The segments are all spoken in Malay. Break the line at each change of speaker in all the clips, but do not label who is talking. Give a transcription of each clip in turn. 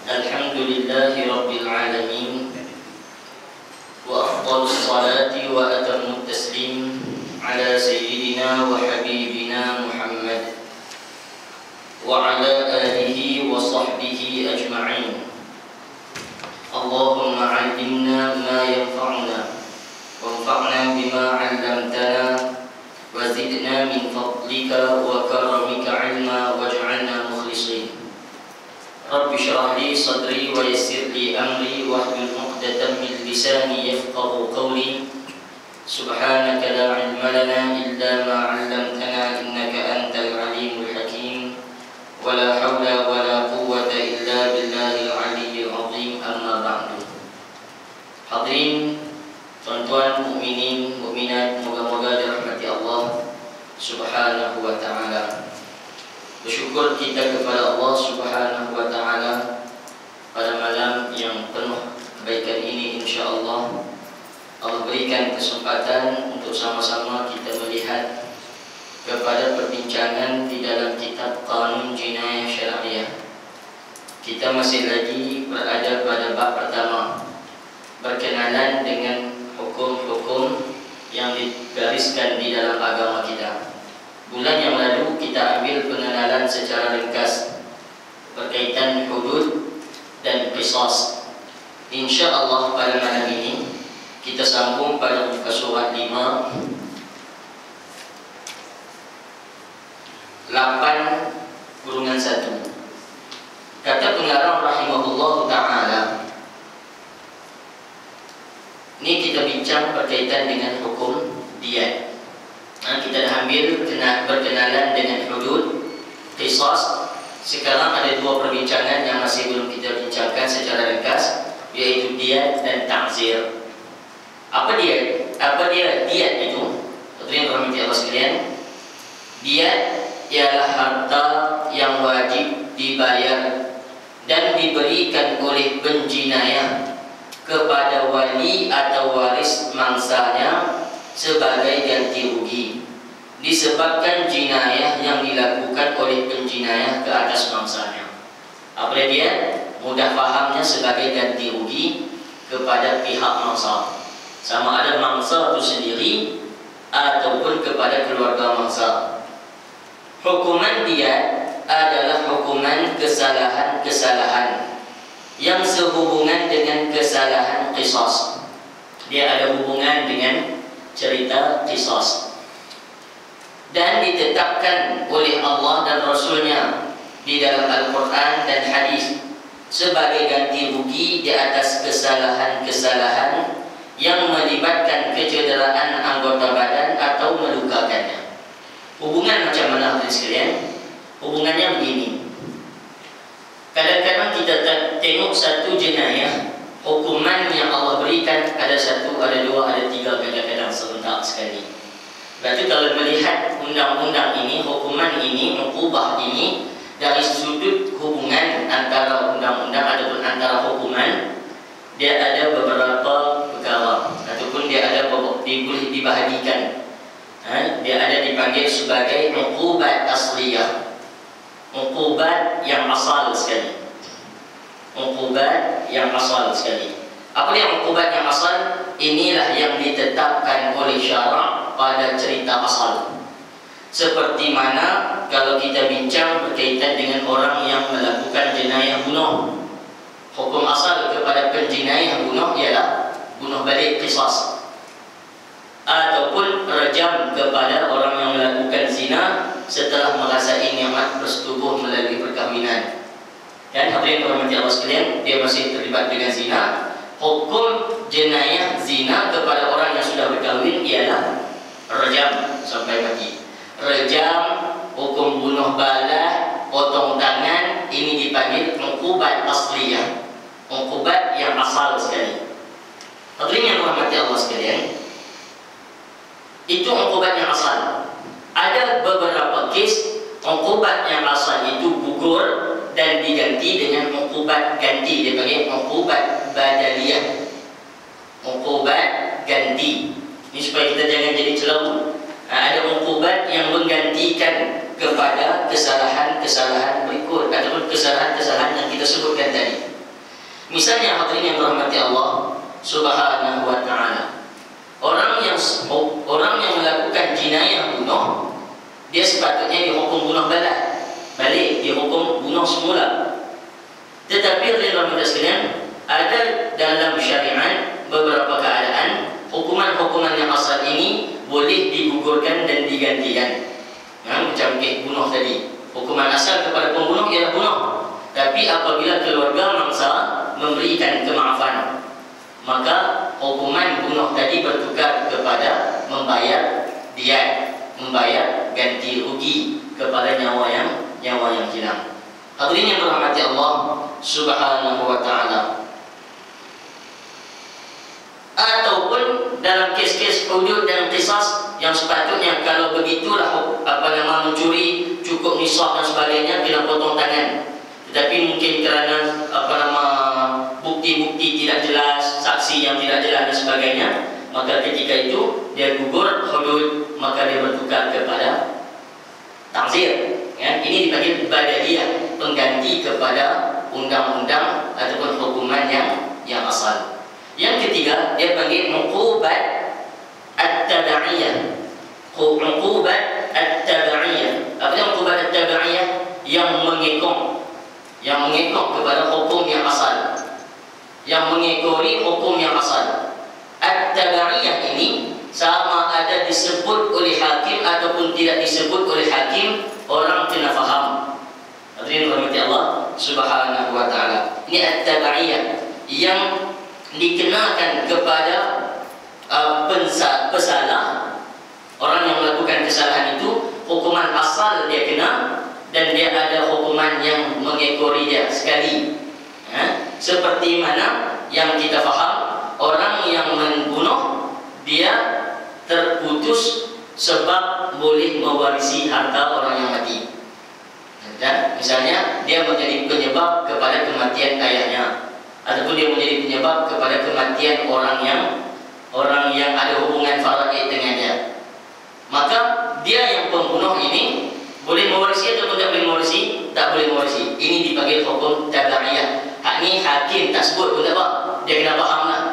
Alhamdulillahi Rabbil Alamin, wa afdalus salati wa atammut taslim ala sayyidina wa habibina Muhammad wa ala alihi wa sahbihi ajma'in. Allahumma 'allimna ma yanfa'una wanfa'na bima 'allamtana wa zidna min fadlika wa karamika 'ilma waj'alna mukhlishin. Rabbi shrah li sadri wa yassir li amri wahlul 'uqdatam min lisani yafqahu qawli. Subhanaka la 'ilma lana illa ma 'allamtana innaka antal 'alimul hakim. Wa la hawla wa la quwwata illa billahil 'aliyyil 'azim. Amma ba'du. Hadirin, tuan-tuan mukminin, mukminat, moga-moga dirahmati Allah Subhanahu wa taala. Bersyukur kita kepada Allah Subhanahu wa taala pada malam yang penuh kebaikan ini, insya-Allah Allah berikan kesempatan untuk sama-sama kita melihat kepada perbincangan di dalam kitab Qanun Jinayah Syariah. Kita masih lagi berada pada bab pertama, berkenalan dengan hukum-hukum yang digariskan di dalam agama kita. Bulan yang lalu kita ambil pengenalan secara ringkas berkaitan hudud dan qisas. InsyaAllah pada malam ini kita sambung pada muka surat 5, 8-1. Kata pengarang rahimahullah ta'ala, ini kita bincang berkaitan dengan hukum diyat. Kita dah ambil berkenalan dengan hudud, qisas. Sekarang ada dua perbincangan yang masih belum kita bincangkan secara ringkas, yaitu diyat dan ta'zir. Apa diyat? Apa dia diyat itu? Hadirin rahmati Allah sekalian, diyat ialah harta yang wajib dibayar dan diberikan oleh penjinayah kepada wali atau waris mangsanya sebagai ganti rugi disebabkan jinayah yang dilakukan oleh penjinayah ke atas mangsanya. Apa dia? Mudah fahamnya sebagai ganti rugi kepada pihak mangsa, sama ada mangsa itu sendiri ataupun kepada keluarga mangsa. Hukuman dia adalah hukuman kesalahan-kesalahan yang sehubungan dengan kesalahan qisas. Dia ada hubungan dengan cerita qisas dan ditetapkan oleh Allah dan Rasulnya di dalam Al-Quran dan hadis sebagai ganti rugi di atas kesalahan-kesalahan yang melibatkan kecederaan anggota badan atau melukakannya. Hubungan macam mana hadirin sekalian? Hubungannya begini. Kadang-kadang kita tengok satu jenayah, hukuman yang Allah berikan ada satu, ada dua, ada tiga, kadang-kadang serentak sekali. Berarti kalau melihat undang-undang ini, hukuman ini, ukubah ini dari sudut hubungan antara undang-undang ataupun antara hukuman, dia ada beberapa perkara ataupun dia ada boleh dibahagikan. Dia ada dipanggil sebagai uqubat asliyah, uqubat yang asal sekali. Uqubat yang asal sekali. Apa yang uqubat yang asal? Inilah yang ditetapkan oleh syarak pada cerita asal. Seperti mana kalau kita bincang berkaitan dengan orang yang melakukan jenayah bunuh, hukum asal kepada penjenayah bunuh ialah bunuh balik qisas, ataupun rejam kepada orang yang melakukan zina setelah merasai nikmat bersetubuh melalui perkahwinan. Dan hadirin rahmati Allah sekalian, dia masih terlibat dengan zina. Hukum jenayah zina kepada orang yang sudah berkahwin ialah rejam sampai mati. Rejam, hukum bunuh balah, potong tangan, ini dipanggil uqubat asliyah, uqubat yang asal sekali. Hadirin yang rahmati Allah sekalian, itu uqubat yang asal. Ada beberapa kes uqubat yang asal itu gugur dan diganti dengan uqubat ganti. Dia panggil uqubat badaliyah, uqubat ganti. Ini supaya kita jangan jadi celau. Ada uqubat yang menggantikan kepada kesalahan-kesalahan berikut ataupun kesalahan-kesalahan yang kita sebutkan tadi. Misalnya hadirin yang dirahmati Allah Subhanahu wa taala. Orang yang melakukan jinayah bunuh, dia sepatutnya dihukum bunuh balik, dihukum bunuh semula. Tetapi hadirin sekalian, ada dalam syariat beberapa keadaan hukuman-hukuman yang asal ini boleh digugurkan dan digantikan. Macam bunuh tadi, hukuman asal kepada pembunuh ialah bunuh. Tapi apabila keluarga mangsa memberikan kemaafan, maka hukuman bunuh tadi bertukar kepada membayar diat, membayar ganti rugi kepada nyawa yang hilang. Hadirin yang dirahmati Allah Subhanahu wa taala. Ataupun dalam kes-kes hudud dan qisas yang sepatutnya kalau begitulah mencuri cukup nisab dan sebagainya kena potong tangan. Tetapi mungkin kerana bukti-bukti tidak jelas, saksi yang tidak jelas dan sebagainya, maka ketika itu dia gugur hudud, maka dia bertukar kepada ta'zir. Ini dipanggil badaliyah, pengganti kepada undang-undang ataupun hukuman yang asal. Yang ketiga, dia panggil uqubat at-tabaiyah. Uqubat at-tabaiyah. Apa yang uqubat at-tabaiyah? Yang mengekor kepada hukum yang asal, yang mengekori hukum yang asal. At-tabaiyah ini sama ada disebut oleh hakim ataupun tidak disebut oleh hakim, orang kena faham. Hadirin rahmati Allah Subhanahu wa taala. Ini at-tabaiyah yang dikenakan kepada pesalah, orang yang melakukan kesalahan itu hukuman asal dia kena, dan dia ada hukuman yang mengekori dia sekali. Seperti mana yang kita faham, orang yang membunuh dia terputus sebab boleh mewarisi harta orang yang mati. Dan misalnya dia menjadi penyebab kepada kematian ayahnya, ataupun dia menjadi penyebab kepada kematian orang yang ada hubungan faraid dengannya, maka dia yang pembunuh ini boleh mewarisi ataupun tak boleh mewarisi? Tak boleh mewarisi. Ini dipanggil hukum tabaiyah. Hak ni hakim tak sebut pun tak apa, dia kena faham lah.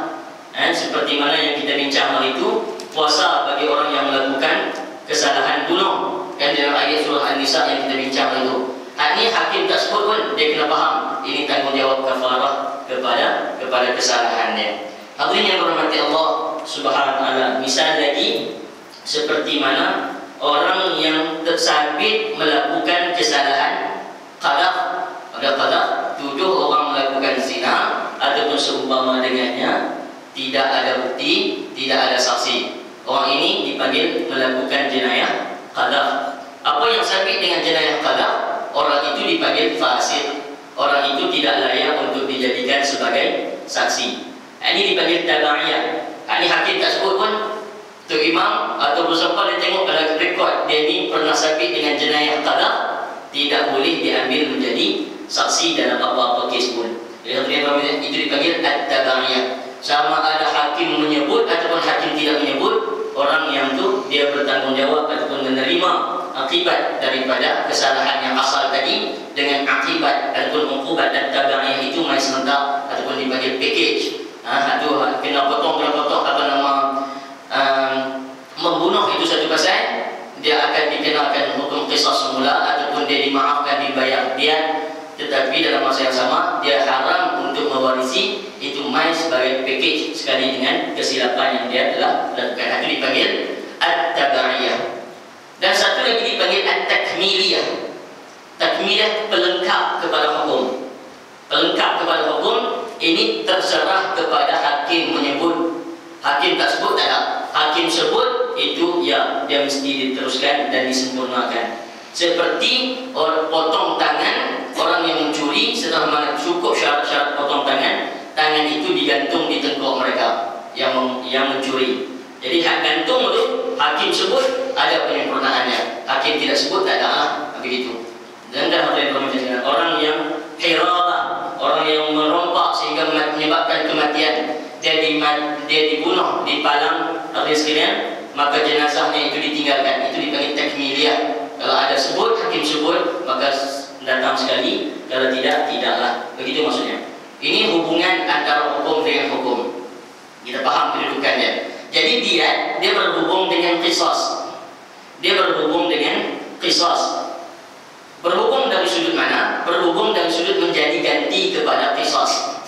Seperti mana yang kita bincang hari itu, puasa bagi orang yang melakukan kesalahan bunuh, kan dalam ayat surah An-Nisa yang kita bincang hari itu. Hak ni hakim tak sebut pun dia kena faham. Ini tanggungjawab kafarah kepada kesalahan dia. Hadirin yang dirahmati Allah Subhanahu wa taala, misal lagi seperti mana orang yang tersabit melakukan kesalahan qadhaf. Ada qadhaf, tuduh orang melakukan zina ataupun seumpama dengannya, tidak ada bukti, tidak ada saksi. Orang ini dipanggil melakukan jenayah qadhaf. Apa yang sabit dengan jenayah qadhaf? Orang itu dipanggil fasid. Orang itu tidak layak untuk dijadikan sebagai saksi. Ini dipanggil tabaiyah. Ini hakim tak sebut pun, tu imam atau bersapa dia tengok dalam rekod dia ni pernah sabit dengan jenayah qadhaf, tidak boleh diambil menjadi saksi dalam apa-apa kes pun. Jadi itu dipanggil at-tabaiyah. Sama ada hakim menyebut ataupun hakim tidak menyebut, orang yang tu dia bertanggungjawab ataupun menerima akibat daripada kesalahan yang asal tadi dengan akibat ataupun uqubat dan tabaiyah itu mai serentak ataupun dipanggil package. Kena potong membunuh itu satu pasal, dia akan dikenakan hukum qisas semula ataupun dia dimaafkan dibayar diat, tetapi dalam masa yang sama dia haram untuk mewarisi, itu mai sebagai package sekali dengan kesilapan yang dia telah lakukan. Itu dipanggil at-tabaiyah. Dan satu lagi dipanggil at-takmiliyah. Takmiliyah pelengkap kepada hukum. Pelengkap kepada hukum ini terserah kepada hakim menyebut. Hakim tak sebut tak ada. Hakim sebut itu ya, dia mesti diteruskan dan disempurnakan. Seperti potong tangan orang yang mencuri, setelah mana cukup syarat-syarat potong tangan, tangan itu digantung di tengkuk mereka yang mencuri. Jadi hak gantung itu hakim sebut ada penyempurnaannya, hakim tidak sebut tak ada lah, begitu. Dan orang yang hirabah, orang yang merompak sehingga menyebabkan kematian, dia dibunuh di palang sekalian, maka jenazahnya itu ditinggalkan, itu dipanggil takmiliyah. Kalau ada sebut maka datang sekali, kalau tidak, tidaklah. Begitu maksudnya. Ini hubungan antara hukum dengan hukum. Kita paham kedudukannya. Jadi dia berhubung dengan qisas. Dia berhubung dengan qisas. Berhubung dari sudut mana? Berhubung dari sudut menjadi ganti kepada qisas.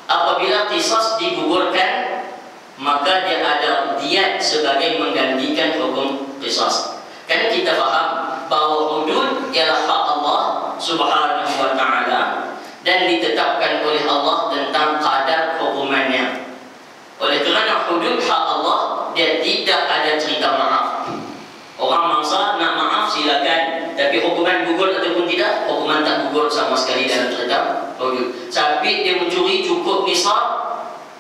Apabila qisas digugurkan, maka dia ada diyat sebagai menggantikan hukum qisas. Karena kita faham bahwa hudud ialah hak Allah Subhanahu wa ta'ala dan ditetapkan oleh Allah tentang kadar hukumannya. Oleh kerana hudud hak Allah, dia tidak ada cerita maaf. Orang mangsa nak maaf silakan, tapi hukuman gugur ataupun tidak, hukuman tak gugur sama sekali dalam cerita hudud. Tapi dia mencuri cukup nisab,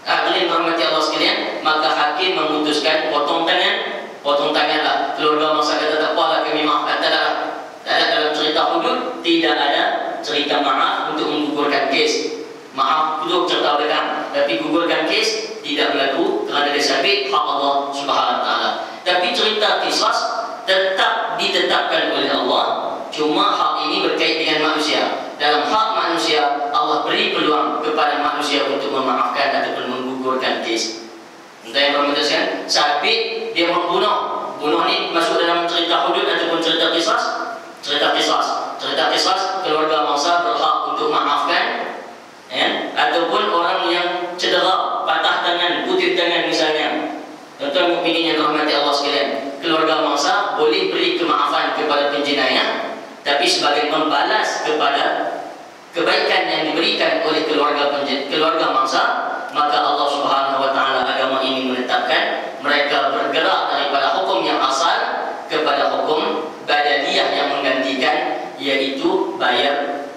kalian hormati Allah sekalian, maka hakim memutuskan potong tanganlah. Keluarga mangsa kata tak apalah, kami maafkan, tak ada dalam cerita hudud, tidak ada cerita maaf untuk menggugurkan kes. Maaf duduk cerita belakang, tapi gugurkan kes tidak berlaku kerana dia sabit hak Allah Subhanahu wa ta'ala. Tapi cerita qisas tetap ditetapkan oleh Allah, cuma hak ini berkait dengan manusia. Dalam hak manusia, Allah beri peluang kepada manusia untuk memaafkan ataupun menggugurkan kes. Entah yang bermaksudkan sabit dia membunuh. Bunuh ni masuk dalam cerita hudud ataupun cerita qisas? Cerita qisas keluarga mangsa berhak untuk maafkan, ataupun orang yang cedera, patah tangan, putih tangan misalnya. Tuan-tuan mukminin yang dirahmati Allah sekalian, keluarga mangsa boleh beri kemaafan kepada penjenayah, tapi sebagai membalas kepada kebaikan yang diberikan oleh keluarga mangsa, maka Allah Subhanahu wa ta'ala agama ini menetapkan mereka bergerak daripada hukum yang asal kepada hukum badaliyah yang menggantikan, iaitu bayar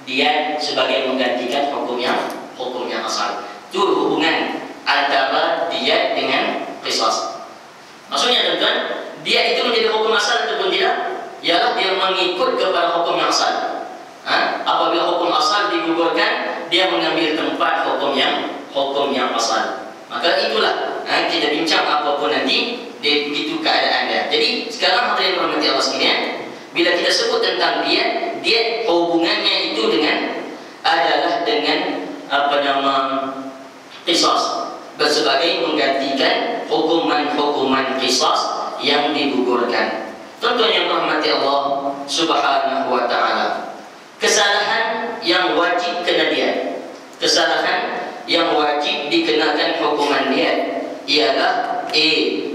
diyat sebagai menggantikan hukum yang asal. Itu hubungan antara diyat dengan qisas. Maksudnya tuan-tuan, diyat itu menjadi hukum asal ataupun tidak? Ialah dia mengikut kepada hukum yang asal. Apabila hukum asal digugurkan, dia mengambil tempat hukum yang asal. Maka itulah kita bincang apapun nanti, begitu keadaannya. Jadi sekarang hadirin rahmati Allah sekalian, bila kita sebut tentang diyat hubungannya itu adalah dengan qisas, sebagai menggantikan hukuman qisas yang digugurkan. Tuan-tuan yang rahmati Allah Subhanahu wa ta'ala, kesalahan yang wajib kena diyat, kesalahan yang wajib dikenakan hukuman diyat ialah A.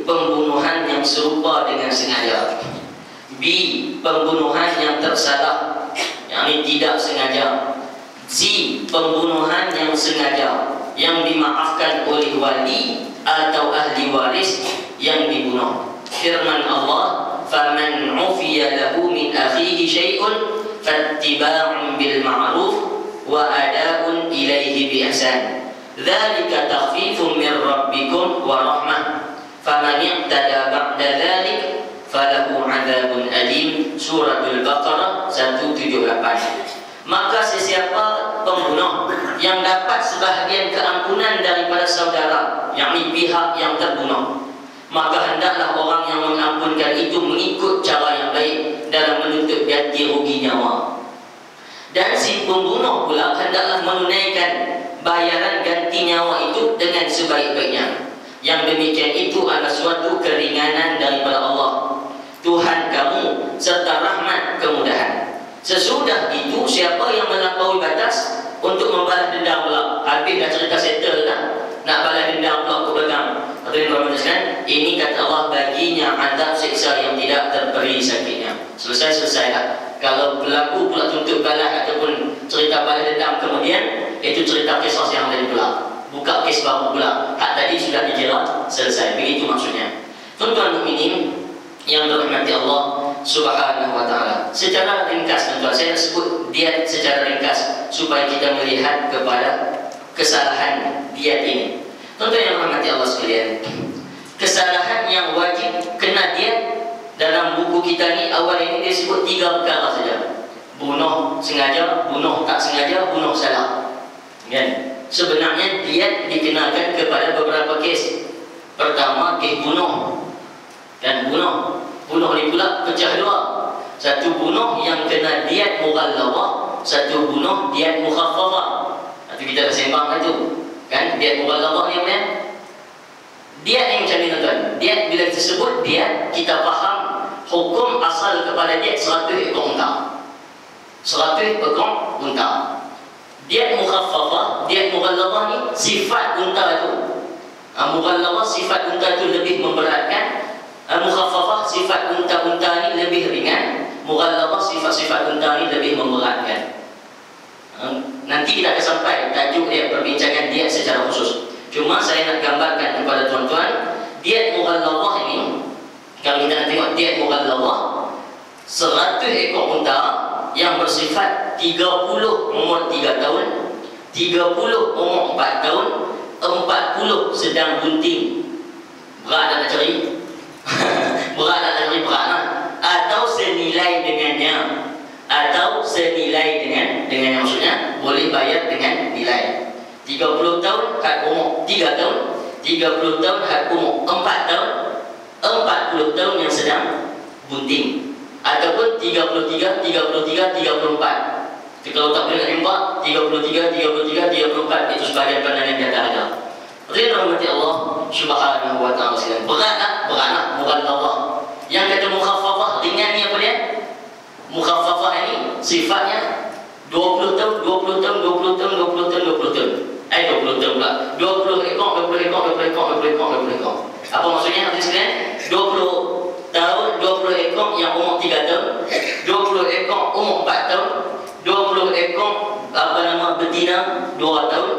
Pembunuhan yang serupa dengan sengaja, B. Pembunuhan yang tersalah, yakni tidak sengaja, C. Pembunuhan yang sengaja yang dimaafkan oleh wali atau ahli waris yang dibunuh. Firman Allah, "Faman 'ufiya lahu min akhihi syai'un fattiba'un bil ma'ruf wa ada'un ilaihi bi ihsan. Dzalika takhfifun min rabbikum wa rahmah. Faman i'tada ba'da dzalik falahu 'adzabun alim." Surah Al-Baqarah 178. Maka sesiapa pembunuh yang dapat sebahagian keampunan daripada saudara, yakni pihak yang terbunuh, maka hendaklah orang yang mengampunkan itu mengikut cara yang baik dalam menuntut ganti rugi nyawa. Dan si pembunuh pula hendaklah menunaikan bayaran ganti nyawa itu dengan sebaik-baiknya. Yang demikian itu adalah suatu keringanan daripada Allah Tuhan kamu serta rahmat kemudahan. Sesudah itu, siapa yang melampaui batas untuk membalas dendam pula, habis dah cerita settle dah, nak balas dendam pula ke belakang, ini kata Allah baginya azab siksa yang tidak terperi sakitnya. Selesai lah. Kalau berlaku pula tuntut balas ataupun cerita balas dendam kemudian, itu cerita qisas yang lain pula, buka kes baru pula. Hak tadi sudah dijerat, selesai. Begitu maksudnya. Tuan-tuan mukminin yang dirahmati Allah Subhanahu wa ta'ala, secara ringkas tuan-tuan, saya nak sebut diyat secara ringkas supaya kita melihat kepada kesalahan diyat ini. Tuan-tuan yang dirahmati Allah sekalian, kesalahan yang wajib kena diyat dalam buku kita ni awal ini dia sebut 3 perkara saja. Bunuh sengaja, bunuh tak sengaja, bunuh salah. Kan? Sebenarnya diyat dikenakan kepada beberapa kes. Pertama, kes bunuh. Dan bunuh ni pula pecah dua. Satu bunuh yang kena diat mughallazah, satu bunuh diat mukhaffafah. Itu kita dah sembang itu. Kan diat mughallazah ni apa ya? Diat yang macam ni tuan. Diat bila kita sebut diat, kita faham hukum asal kepada diat 100 ekor unta. 100 ekor unta. Diat mukhaffafah, diat mughallazah ni sifat unta itu. Mughallazah sifat unta itu lebih memberatkan. Mukhaffafah sifat unta-unta ni lebih ringan. Mughallazah sifat-sifat unta ni lebih memberatkan. Nanti kita akan sampai tajuk dia perbincangan diat secara khusus. Cuma saya nak gambarkan kepada tuan-tuan, diat mughallazah ini, kalau kita nak tengok diat mughallazah 100 ekor unta yang bersifat 30 umur 3 tahun, 30 umur 4 tahun, 40 sedang bunting. Berat nak cari? Berat nak cari berat lah. Atau senilai dengannya, atau senilai dengan maksudnya boleh bayar dengan nilai. 30 tahun had umur 3 tahun, 30 tahun had umur 4 tahun, 40 tahun yang sedang bunting, ataupun 33, 34. Kalau tak boleh nak jumpa 33, 34 itu sebahagian pandangan yang ada. Rahmati Allah Subhanahu wa ta'ala sekalian. Berat lah mughallazah. Yang kata mukhaffafah ringan ni apa dia? Mukhaffafah ini sifatnya 20 tahun, 20 tahun, 20 tahun, 20 tahun, 20 tahun. 20 tahun pula. 20 ekor, 20 ekor, 20 ekor, 20 ekor, 20 ekor. Apa maksudnya hadirin sekalian? 20 tahun, 20 ekor yang umur 3 tahun, 20 ekor umur 4 tahun, 20 ekor betina 2 tahun,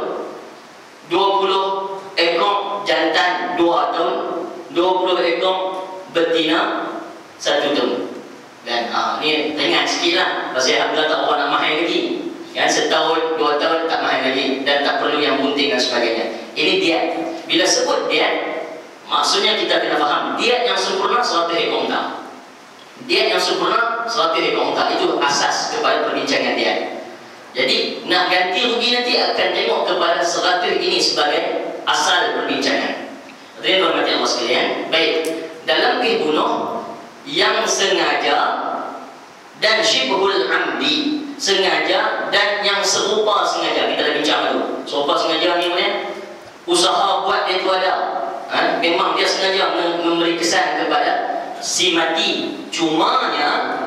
20 ekor jantan 2 tahun, 20 ekor betina 1 tahun. Dan ni ringan sikit lah. Pasal Alhamdulillah tak orang nak mahal lagi. Yang setahun, 2 tahun tak mahal lagi. Dan tak perlu yang bunting dan sebagainya. Ini diat. Bila sebut diat, maksudnya kita kena faham diat yang sempurna 100 ekor unta. Diat yang sempurna 100 ekor unta. Itu asas kepada perbincangan diat. Jadi nak ganti rugi nanti akan tengok kepada 100 ini sebagai asal perbincangan. Rahmati Allah sekalian. Baik, dalam bunuh yang sengaja dan syibhul amdi, sengaja dan yang serupa sengaja, kita dah bincang dulu. Serupa sengaja ni mana? Usaha buat dia tu ada. Memang dia sengaja memberi kesan kepada si mati. Cumanya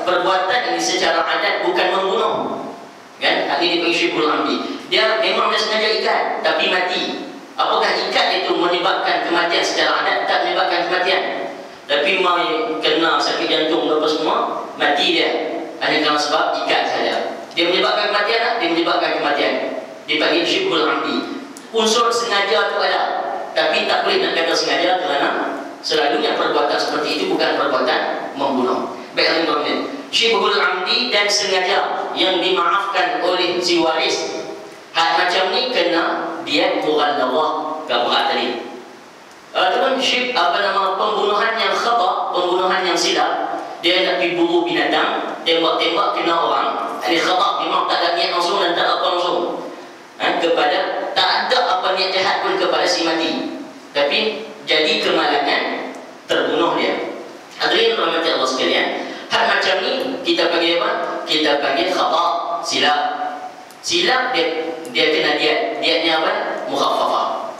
perbuatan ini secara adat bukan membunuh. Kan? Ini dipanggil syibhul amdi. Dia memang dia sengaja ikat tapi mati. Apakah ikat itu menyebabkan kematian secara adat? Tak menyebabkan kematian. Tapi mai kena sakit jantung apa semua, mati dia. Hanya kerana sebab ikat saja. Dia menyebabkan kematian tak? Dia menyebabkan kematian. Dipanggil syibhul amdi. Unsur sengaja itu ada. Tapi tak boleh nak kata sengaja kerana selalunya perbuatan seperti itu bukan perbuatan membunuh. Baik, tuan-tuan. Syibhul amdi dan sengaja yang dimaafkan oleh si waris. Hal macam ni kena diat mughallazah, gak berat tadi. Teman syib pembunuhan yang khata, pembunuhan yang silap. Dia nak pergi buru binatang, tembak-tembak kena orang. Ini khata, memang tak ada niat langsung dan tak ada apa langsung. Kepada tak ada apa niat jahat pun kepada si mati. Tapi jadi kemalangan, terbunuh dia. Hadirin rahmati Allah sekalian. Hal macam ni kita panggil apa? Kita panggil khata, silap. Silap dia kena diat. Diatnya apa? Mukhaffafah.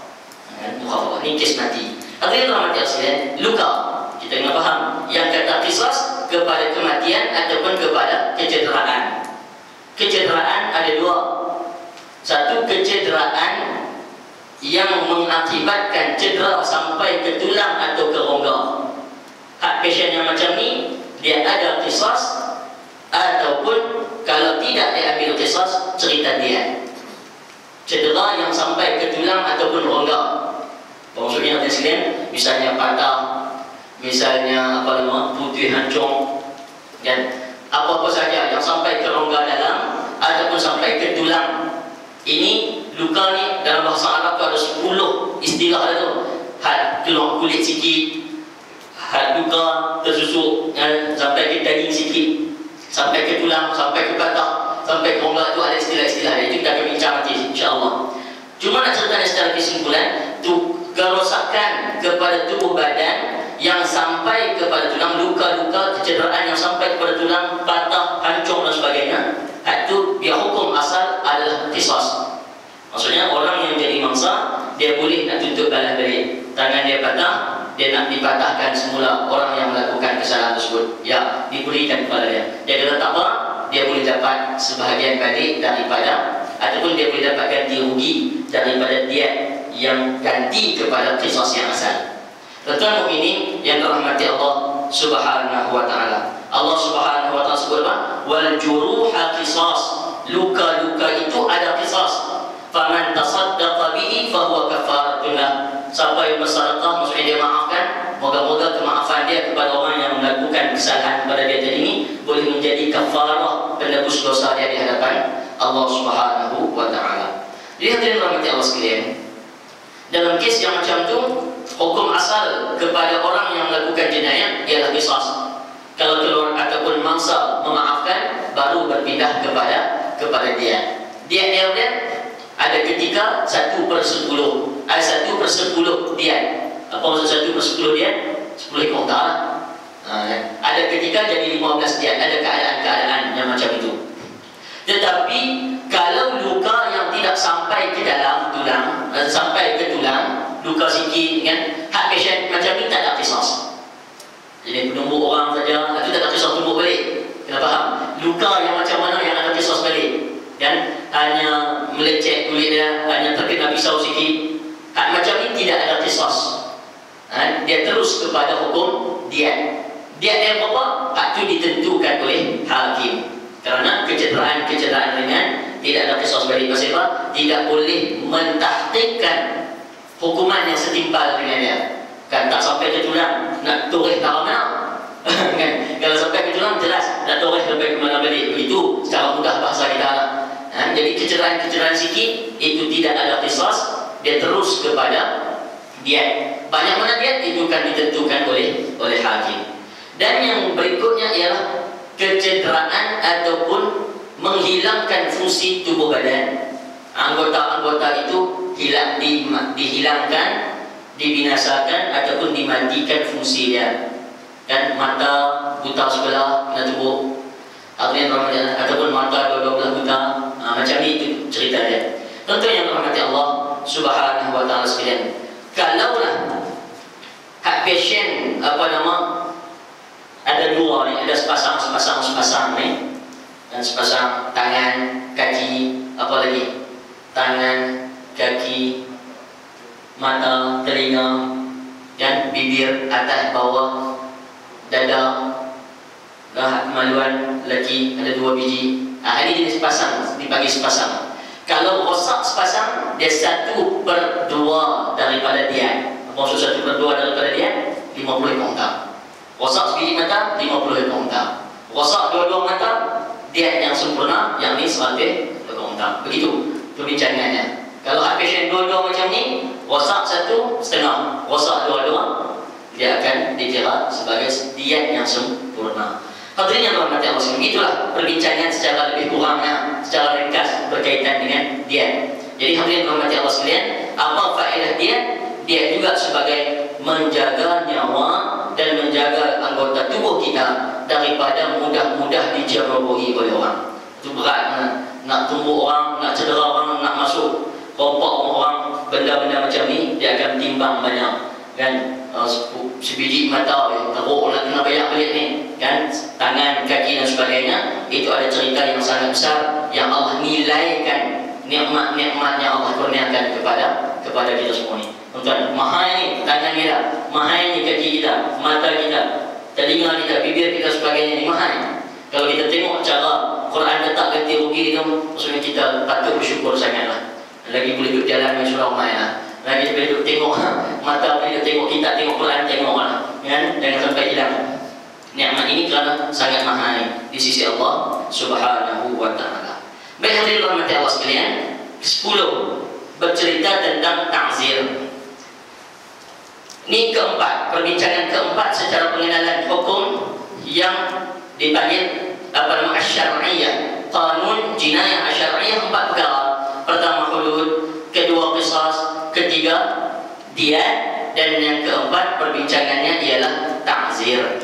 Mukhaffafah ni kes mati. Hadirin rahmati Allah sekalian, luka kita kena faham. Yang kata qisas kepada kematian ataupun kepada kecederaan. Kecederaan ada dua. Satu, kecederaan yang mengakibatkan cedera sampai ke tulang atau ke rongga. Hak pasien yang macam ni dia ada qisas, ataupun kalau tidak diambil qisas, cerita dia cedera yang sampai ke tulang ataupun rongga. Maksudnya ada sekalian, misalnya patah, misalnya putih hancur, dan apa-apa saja yang sampai ke rongga dalam ataupun sampai ke tulang. Ini luka ni dalam bahasa Arab tu ada 10 istilah tu. Had keluar kulit sikit, had luka tersusuk sampai ke daging sikit, sampai ke tulang, sampai ke patah, sampai ke rongga, tu ada istilah-istilah. Itu kita akan bincang nanti insya-Allah. Cuma nak ceritakan secara kesimpulan, tu kerosakan kepada tubuh badan yang sampai kepada tulang, luka-luka kecederaan yang tulang patah, hancur dan sebagainya, itu dia hukum asal adalah qisas. Maksudnya orang yang jadi mangsa, dia boleh nak tuntut balas balik. Tangan dia patah, dia nak dipatahkan semula orang yang melakukan kesalahan tersebut. Ya, diberikan kepada dia. Dia kata tak apa, dia boleh dapat sebahagian balik daripada, ataupun dia boleh dapat ganti rugi daripada dia yang ganti kepada qisas yang asal. Tuan-tuan mukminin yang dirahmati Allah Subhanahu wa taala. Allah Subhanahu wa taala sebut apa? Wal juruha qisas. Luka-luka itu ada qisas. Faman tasaddaqa bihi fahuwa kafaratun lah. Siapa yang bersedekah, maksudnya dia maafkan, moga-moga kemaafan dia kepada orang yang melakukan kesalahan kepada dia tadi ini boleh menjadi kafarah, penebus dosa dia di hadapan Allah Subhanahu wa taala. Jadi hadirin rahmati Allah sekalian, dalam kes yang macam tu, hukum asal kepada orang yang melakukan jenayah ialah qisas. Kalau keluar ataupun mangsa memaafkan, baru berpindah kepada dia. Dia ada ketika 1/10. Ada 1/10 dia. Apa maksud 1/10 dia? 10 ekor unta. Ada ketika jadi 15 dia. Ada keadaan-keadaan yang macam itu. Tetapi kalau luka yang tidak sampai ke dalam tulang, sampai ke tulang, luka sikit kan, hak pasien macam ni tak ada qisas. Jadi penumbuk orang saja, itu tak ada qisas tumbuk balik. Kena faham? Luka yang macam mana yang ada qisas balik? Dan hanya melecet kulit dia, hanya terkena pisau sikit, hak macam ni tidak ada qisas. Dia terus kepada hukum dia. Dia berapa? Hak itu ditentukan oleh hakim. Kerana kecederaan ringan tidak ada qisas balik. Pasal apa? Tidak boleh mentahqiqkan hukuman yang setimpal dengan dia. Kan tak sampai ke tulang, nak toreh tak mana. Kan? Kalau sampai ke tulang jelas nak toreh sampai ke mana balik. Begitu secara mudah bahasa kita lah. Jadi kecederaan sikit itu tidak ada qisas, dia terus kepada dia. Banyak mana dia itu kan ditentukan oleh hakim. Dan yang berikutnya ialah kecederaan ataupun menghilangkan fungsi tubuh badan. Anggota-anggota itu dihilangkan, dibinasakan ataupun dimatikan fungsi dia. Dan mata buta sebelah kena tubuh, ataupun mata dua-dua belah buta. Macam ni itu cerita dia. Tentu yang dirahmati Allah Subhanahu wa taala sekalian, kalaulah hak pasien ada dua ni, ada sepasang ni, dan sepasang tangan, kaki, apa lagi? Tangan, kaki, mata, telinga, dan bibir, atas, bawah, dada, kemaluan lelaki ada 2 biji. Ini jenis sepasang, dibagi sepasang. Kalau rosak sepasang, dia 1/2 daripada dia. Apa maksud 1/2 daripada dia? 50 ekor unta. Rosak sebiji mata, 50 ekor unta. Rosak dua-dua mata, dia yang sempurna, yang ni 100 ekor unta. Begitu perbincangannya. Kalau hak pasien dua-dua macam ni, rosak 1/2, rosak dua-dua, dia akan dikira sebagai diet yang sempurna. Hadirin yang dirahmati Allah sekalian, itulah perbincangan secara lebih kurangnya, secara ringkas berkaitan dengan diet. Jadi hadirin dirahmati Allah sekalian, apa faedah diet? Diet juga sebagai menjaga nyawa dan menjaga anggota tubuh kita daripada mudah-mudah dijerobohi oleh orang. Itu berat, nak tumbuk orang, nak cedera orang, nak masuk rompak orang, benda-benda macam ni dia akan timbang banyak. Kan sebiji mata teruk nak kena bayar balik ni, kan, tangan, kaki dan sebagainya. Itu ada cerita yang sangat besar yang Allah nilaikan nikmat-nikmat yang Allah kurniakan kepada kita semua ni. Tuan, mahal ni tangan kita, mahal ni kaki kita, mata kita, telinga kita, bibir kita, sebagainya ni mahal. Kalau kita tengok cara Quran letak ganti rugi itu, maksudnya kita patut bersyukur sangatlah. Lagi boleh duduk jalan dengan surau mai lah. Lagi boleh duduk tengok mata, boleh tengok kita, tengok Quran, tengok lah, kan? Jangan sampai hilang nikmat ini kerana sangat mahal di sisi Allah Subhanahu wa taala. Baik hadirin rahmati Allah sekalian, 10 bercerita tentang ta'zir. Ini keempat, perbincangan keempat secara pengenalan hukum yang dipanggil asy-syar'iyyah, kanun jinayah asy-syar'iyyah. 4 perkara. Pertama hudud, kedua qisas, ketiga diyat, dan yang keempat perbincangannya ialah ta'zir.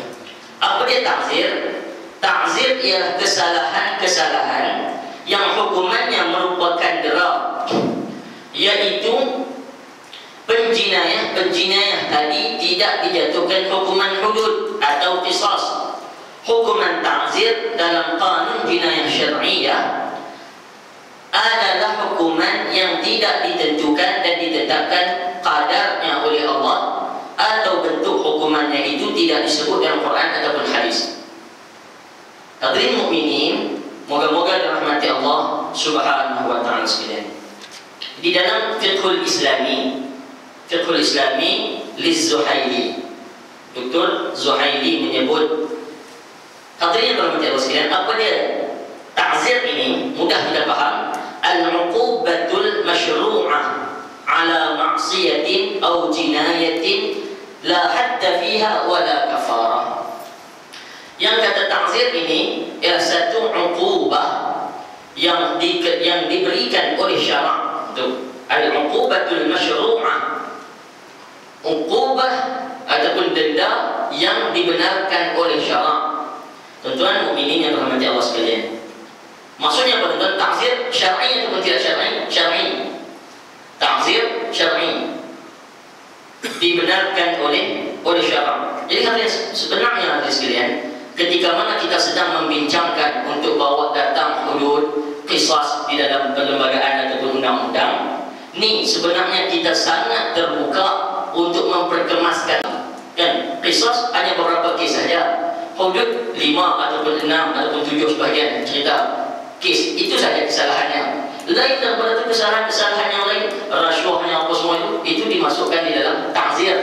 Apa dia ta'zir? Ta'zir ialah kesalahan-kesalahan yang hukumannya merupakan dera, yaitu penjinayah tadi tidak dijatuhkan hukuman hudud atau qisas. Hukuman ta'zir dalam kanun jinayah syar'iyah adalah hukuman yang tidak ditentukan dan ditetapkan qadarnya oleh Allah, atau bentuk hukumannya itu tidak disebut dalam Quran ataupun hadis. Hadirin mukminin, moga-moga dirahmati Allah Subhanahu wa taala sekalian. Di dalam fiqhul Islami Liz-Zuhaili, Dr. Zuhaili menyebut, hadirin dirahmati Allah sekalian, apa dia ta'zir ini? Mudah kita paham. Al-uqubatul masyru'ah ala ma'siyatin aw jinayatin la hadda fiha wa la kafarah. Yang kata ta'zir ini ialah satu uqubah yang diberikan oleh syarak. Al-uqubatul masyru'ah, uqubah ataupun denda yang dibenarkan oleh syarak. Tuan-tuan mukminin yang dirahmati Allah sekalian, maksudnya apa tuan? Ta'zir syar'i ataupun tidak syar'i? Syar'i. Ta'zir syar'i, dibenarkan oleh syarak. Jadi sebenarnya hadirin sekalian, ketika mana kita sedang membincangkan untuk bawa datang hudud qisas di dalam perlembagaan ataupun undang-undang, ni sebenarnya kita sangat terbuka untuk memperkemaskan. Dan qisas hanya beberapa kes saja. Hudud 5 ataupun 6 ataupun 7 sebahagian cerita kes, itu saja kesalahannya. Lain daripada itu kesalahan-kesalahan yang lain, rasuahnya apa semua itu dimasukkan di dalam ta'zir.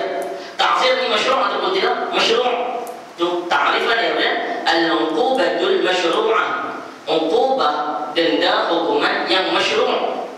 Ta'zir ini masyru' ataupun tidak? Masyru'. Itu ta'rifan ya, al-uqubatul masyru'ah, uqubah denda hukuman yang masyru',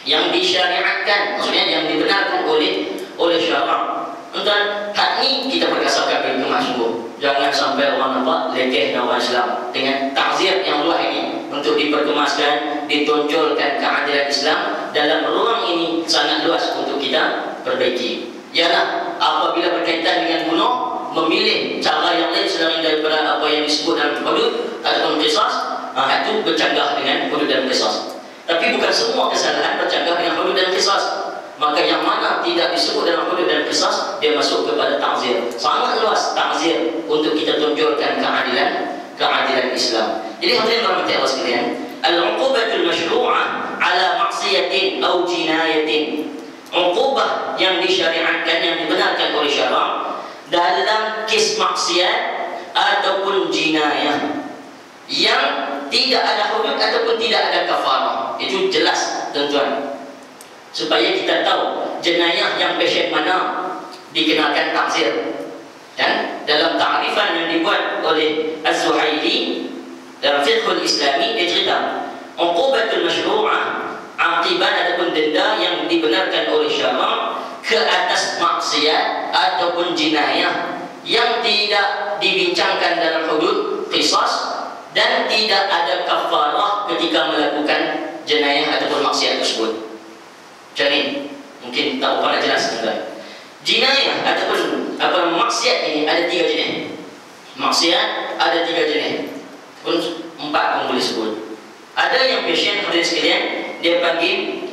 yang disyariatkan, maksudnya yang dibenarkan oleh syarak. Dan hak ni kita berdasarkan perintah sungguh. Jangan sampai orang nampak lekeh orang Islam dengan ta'zir yang luas ini untuk diperkemaskan, ditonjolkan keadilan Islam dalam ruang ini sangat luas untuk kita perbaiki. Ialah apabila berkaitan dengan bunuh, memilih cara yang lain selain daripada apa yang disebut dalam hudud ataupun qisas, itu bercanggah dengan hudud dan qisas. Tapi bukan semua kesalahan bercanggah dengan hudud dan qisas. Maka yang mana tidak disebut dalam hudud dan qisas, dia masuk kepada ta'zir. Sangat luas ta'zir untuk kita tunjukkan keadilan Islam. Jadi hadirin rahmati Allah sekalian, al-uqubatul masyru'ah ala maksiyatin aw jinayatin, uqubah yang disyariatkan, yang dibenarkan oleh syarak dalam kes maksiat ataupun jinayah yang tidak ada hudud ataupun tidak ada kafarah. Itu jelas tuan-tuan, supaya kita tahu jenayah yang pasien mana dikenakan ta'zir. Dan dalam ta'rifan yang dibuat oleh Az-Zuhaili dalam fiqhul Islami, dia cerita uqubatul masyru'ah, akibat ataupun denda yang dibenarkan oleh syarak ke atas maksiat ataupun jinayah yang tidak dibincangkan dalam hudud qisas dan tidak ada kafarah ketika melakukan jenayah ataupun maksiat tersebut. Jadi mungkin tak apa nak jelas tuan-tuan. Jinayah ataupun maksiat ini ada 3 jenis. Maksiat ada 3 jenis. Pun 4 pun boleh sebut. Ada yang pasien hadirin sekalian, dia panggil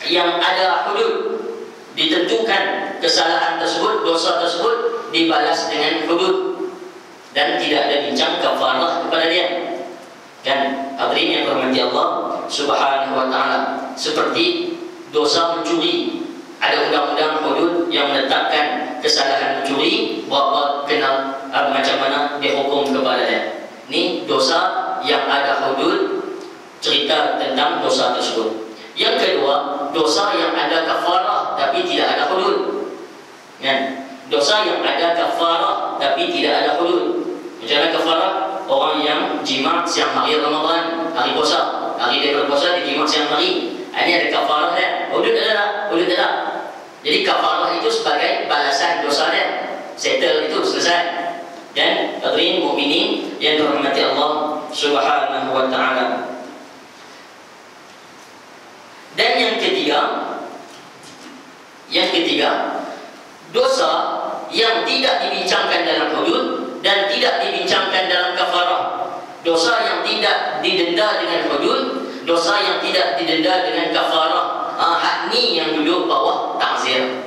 yang ada hudud, ditentukan kesalahan tersebut, dosa tersebut dibalas dengan hudud dan tidak ada bincang kafarah kepada dia. Dan hadirin yang berhormati Allah Subhanahu wa taala, seperti dosa mencuri, ada undang-undang hudud yang menetapkan kesalahan mencuri, berapa kenal macam mana dihukum kepada dia. Ini dosa yang ada hudud, cerita tentang dosa tersebut. Yang kedua, dosa yang ada kafarah tapi tidak ada hudud. Dosa yang ada kafarah tapi tidak ada hudud. Macam mana kafarah? Orang yang jima siang hari Ramadan, hari puasa, hari dia berpuasa, dia jima siang hari, ini ada kafarah dia. Hudud ada? Hudud ada. Jadi kafarah itu sebagai balasan dosa dia. Settle itu, selesai. Dan hadirin mukminin yang dirahmati Allah Subhanahu wa taala. Dan yang ketiga, dosa yang tidak dibincangkan dalam hudud dan tidak dibincangkan dalam kafarah. didenda dengan hudud, dosa yang tidak didenda dengan kafarah. Hak ni yang duduk bawah ta'zir.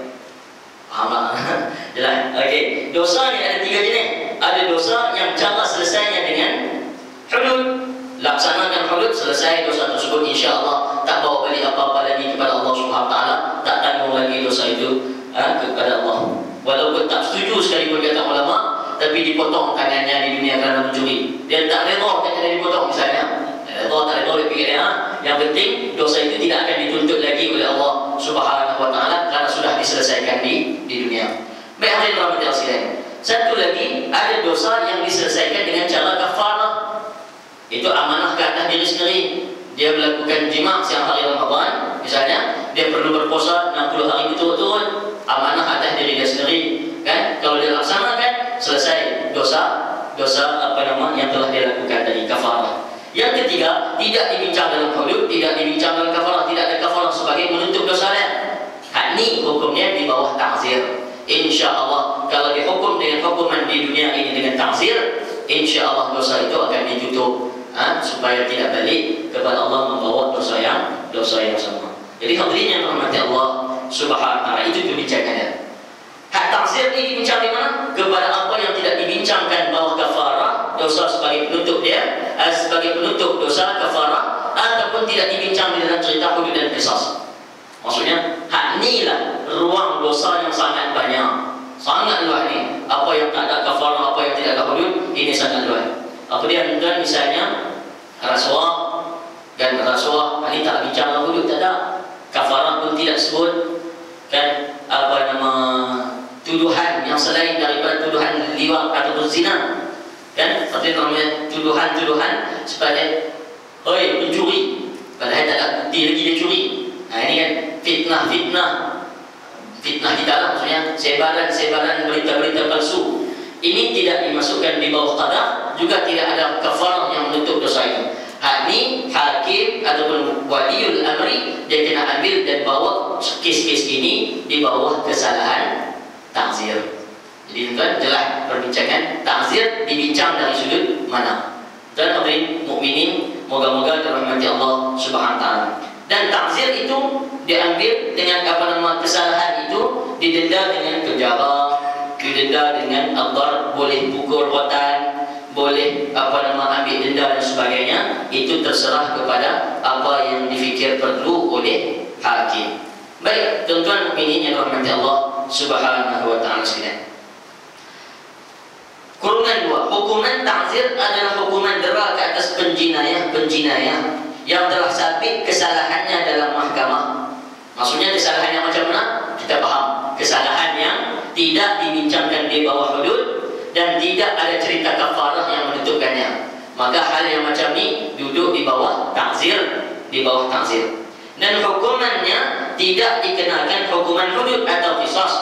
Faham tak? Jelas? Okey. Dosa ni ada 3 jenis. Ada dosa yang cara selesainya dengan hudud. Laksanakan hudud, selesai dosa tersebut, insya-Allah tak bawa balik apa-apa lagi kepada Allah Subhanahu taala, tak tanggung lagi dosa itu kepada Allah. Walaupun tak setuju sekalipun kata ulama, tapi dipotong tangannya di dunia kerana mencuri. Dia tak redha tangannya dipotong misalnya. Tak redha dia fikir yang penting dosa itu tidak akan dituntut lagi oleh Allah Subhanahu wa taala kerana sudah diselesaikan di dunia. Baik, hadirin rahmati sekalian. Satu lagi, ada dosa yang diselesaikan dengan cara kafarah. Itu amanah ke atas diri sendiri. Dia melakukan jima' siang hari Ramadan, misalnya dia perlu berpuasa 60 hari betul-betul, amanah atas diri dia sendiri, kan? Kalau dia laksanakan, selesai dosa yang telah dia lakukan tadi, kafarah. Yang ketiga, tidak dibincang dalam hudud, tidak dibincang dalam kafarah, tidak ada kafarah sebagai menutup dosa dia. Hak ni hukumnya di bawah ta'zir. Insya-Allah kalau dihukum dengan hukuman di dunia ini dengan ta'zir, insya-Allah dosa itu akan ditutup. Supaya tidak balik kepada Allah membawa dosa yang sama. Jadi hadirin yang dirahmati Allah Subhanahu wa taala, itu kebijakannya. Hak ta'zir ini dibincang di mana? Kepada apa yang tidak dibincangkan bawah kafarah, dosa sebagai penutup dia, sebagai penutup dosa kafarah, ataupun tidak dibincang di dalam cerita hudud dan qisas. Maksudnya hak ni lah ruang dosa yang sangat banyak, sangat luas ni. Apa yang tak ada kafarah, apa yang tidak ada hudud, ini sangat luas. Apa dia tuan, misalnya rasuah, kan? Rasuah ini tak bincang hudud, tak ada kafarah pun tidak sebut, kan? Tuduhan yang selain daripada tuduhan liwat atau zina, kan? Seperti namanya tuduhan sebagai pencuri, padahal tak ada bukti lagi dia curi. Ini kan fitnah kita lah, maksudnya sebaran berita-berita palsu. Ini tidak dimasukkan di bawah qada, juga tidak ada kafarah yang menutup dosa itu. Hak ni hakim ataupun waliul amri dia kena ambil dan bawa kes-kes ini di bawah kesalahan ta'zir. Jadi tuan jelas perbincangan ta'zir dibincang dari sudut mana. Dan hadirin mukminin, moga-moga dirahmati Allah Subhanahu taala. Dan ta'zir itu diambil dengan kesalahan itu didenda dengan penjara, didenda dengan adar, boleh pukul rotan, boleh ambil denda dan sebagainya. Itu terserah kepada apa yang difikir perlu oleh hakim. Baik, tuan-tuan mukminin yang dirahmati Allah Subhanahu wa taala sekalian. Kurungan 2, hukuman ta'zir adalah hukuman dera ke atas penjinayah yang telah sabit kesalahannya dalam mahkamah. Maksudnya kesalahan yang macam mana? Kita faham. Kesalahan yang tidak dibincangkan di bawah hudud dan tidak ada cerita kafarah yang menutupkannya. Maka hal yang macam ni duduk di bawah ta'zir, Dan hukumannya tidak dikenakan hukuman hudud atau qisas,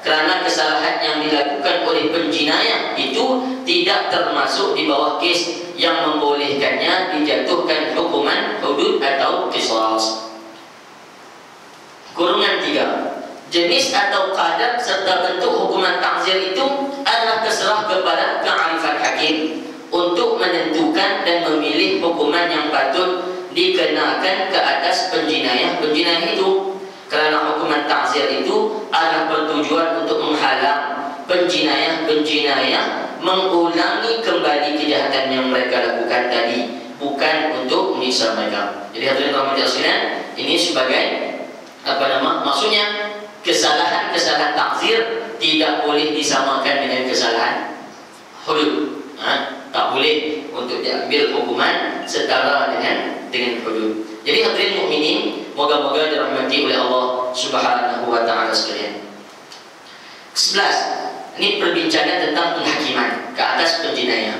kerana kesalahan yang dilakukan oleh penjinayah itu tidak termasuk di bawah kes yang membolehkannya dijatuhkan hukuman hudud atau qisas. Kurungan 3, jenis atau kadar serta bentuk hukuman ta'zir itu adalah terserah kepada kearifan hakim untuk menentukan dan memilih hukuman yang patut dikenakan ke atas penjinayah itu. Kerana hukuman ta'zir itu adalah bertujuan untuk menghalang penjinayah mengulangi kembali kejahatan yang mereka lakukan tadi, bukan untuk menyiksa mereka. Jadi hadirin rahmati sekalian, ini sebagai maksudnya kesalahan ta'zir tidak boleh disamakan dengan kesalahan hudud. Tak boleh untuk diambil hukuman setara dengan hudud. Jadi hadirin mukminin, moga-moga dirahmati oleh Allah Subhanahu wa taala sekalian. 11. Ini perbincangan tentang penghakiman ke atas penjinayah.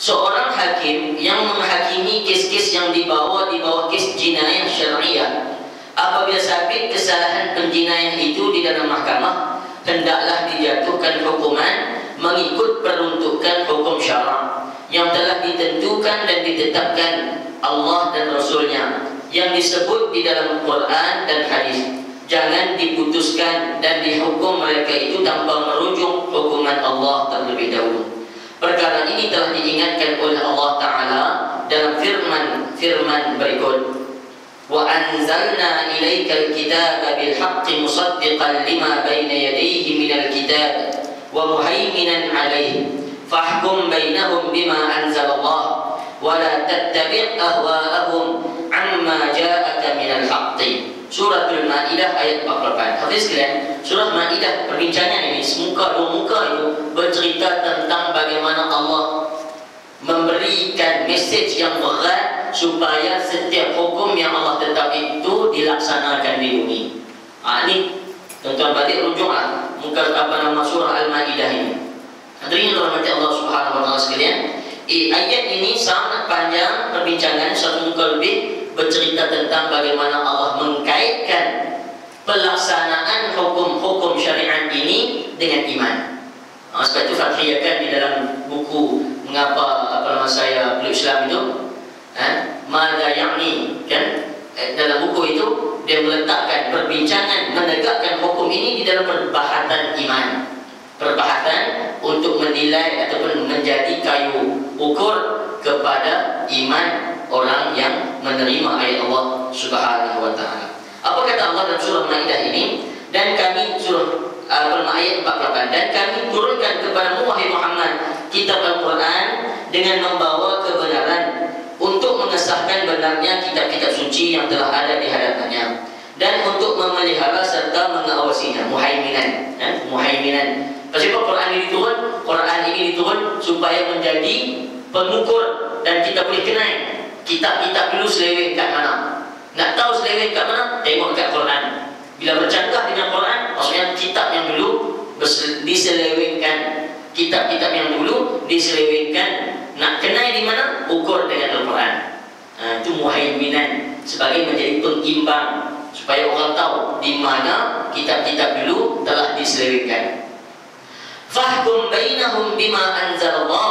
Seorang hakim yang menghakimi kes-kes yang dibawa kes jinayah syariah, apabila sabit kesalahan penjinayah itu di dalam mahkamah, hendaklah dijatuhkan hukuman mengikut peruntukan hukum syarak yang telah ditentukan dan ditetapkan Allah dan Rasulnya, yang disebut di dalam Quran dan hadis. Jangan diputuskan dan dihukum mereka itu tanpa merujuk hukuman Allah terlebih dahulu. Perkara ini telah diingatkan oleh Allah Ta'ala dalam firman firman berikut, wa anzalna ilaikal kitaba bil haqqi musaddiqan lima baina yadayhi minal kitab wa muhaiminan alaihi fahkum bainahum bima anzalallah wa la tattabi' ahwa'ahum amma ja'aka minal haqqi. Suratul Maidah ayat 48. Hadis sekalian, surah Maidah perbincangan ini semuka dua muka itu bercerita tentang bagaimana Allah memberikan mesej yang berat supaya setiap hukum yang Allah tetap itu dilaksanakan di bumi. Ini tuan-tuan balik rujuklah muka surah Al-Maidah ini. Hadirin rahmati Allah Subhanahu wa taala sekalian, ayat ini sangat panjang perbincangan, satu muka lebih, bercerita tentang bagaimana Allah mengkaitkan pelaksanaan hukum-hukum syariat ini dengan iman. Sebab itu fathiyahkan di dalam buku mengapa saya peluk Islam itu, Mada Ya'ni, kan? Dalam buku itu dia meletakkan perbincangan menegakkan hukum ini di dalam perbahatan iman, perbahatan untuk menilai ataupun menjadi kayu ukur kepada iman orang yang menerima ayat Allah Subhanahu wa taala. Apa kata Allah dalam surah Maidah ini? Dan kami surah ayat 48, dan kami turunkan kepadamu wahai Muhammad kitab Al-Quran dengan membawa kebenaran untuk mengesahkan benarnya kitab-kitab suci yang telah ada di hadapannya dan untuk memelihara serta mengawasinya. Muhaiminan, muhaiminan. Kenapa Quran ini diturun? Quran ini diturun supaya menjadi pengukur dan kita boleh kenal kitab-kitab dulu seleweng kat mana. Nak tahu seleweng kat mana? Tengok kat Quran. Bila bercanggah dengan Quran, maksudnya kitab yang dulu diselewengkan. Kitab-kitab yang dulu diselewengkan. Nak kenal di mana? Ukur dengan Al-Quran. Itu muhaiminan, sebagai menjadi pengimbang supaya orang tahu di mana kitab-kitab dulu telah diselewengkan. Fahkum bainahum bima anzalallah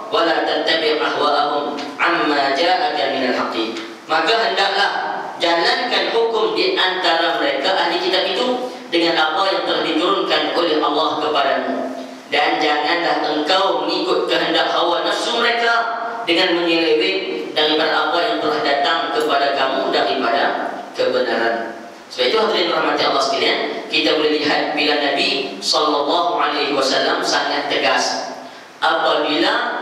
wa la tattabi' ahwa'ahum amma ja'aka minal haqqi. Maka hendaklah jalankan hukum di antara mereka ahli kitab itu dengan apa yang telah diturunkan oleh Allah kepadamu, dan janganlah engkau mengikut kehendak hawa nafsu mereka dengan menyeleweng daripada apa yang telah datang kepada kamu daripada kebenaran. Sebab itu hadirin rahmati Allah sekalian, kita boleh lihat bila Nabi SAW sangat tegas apabila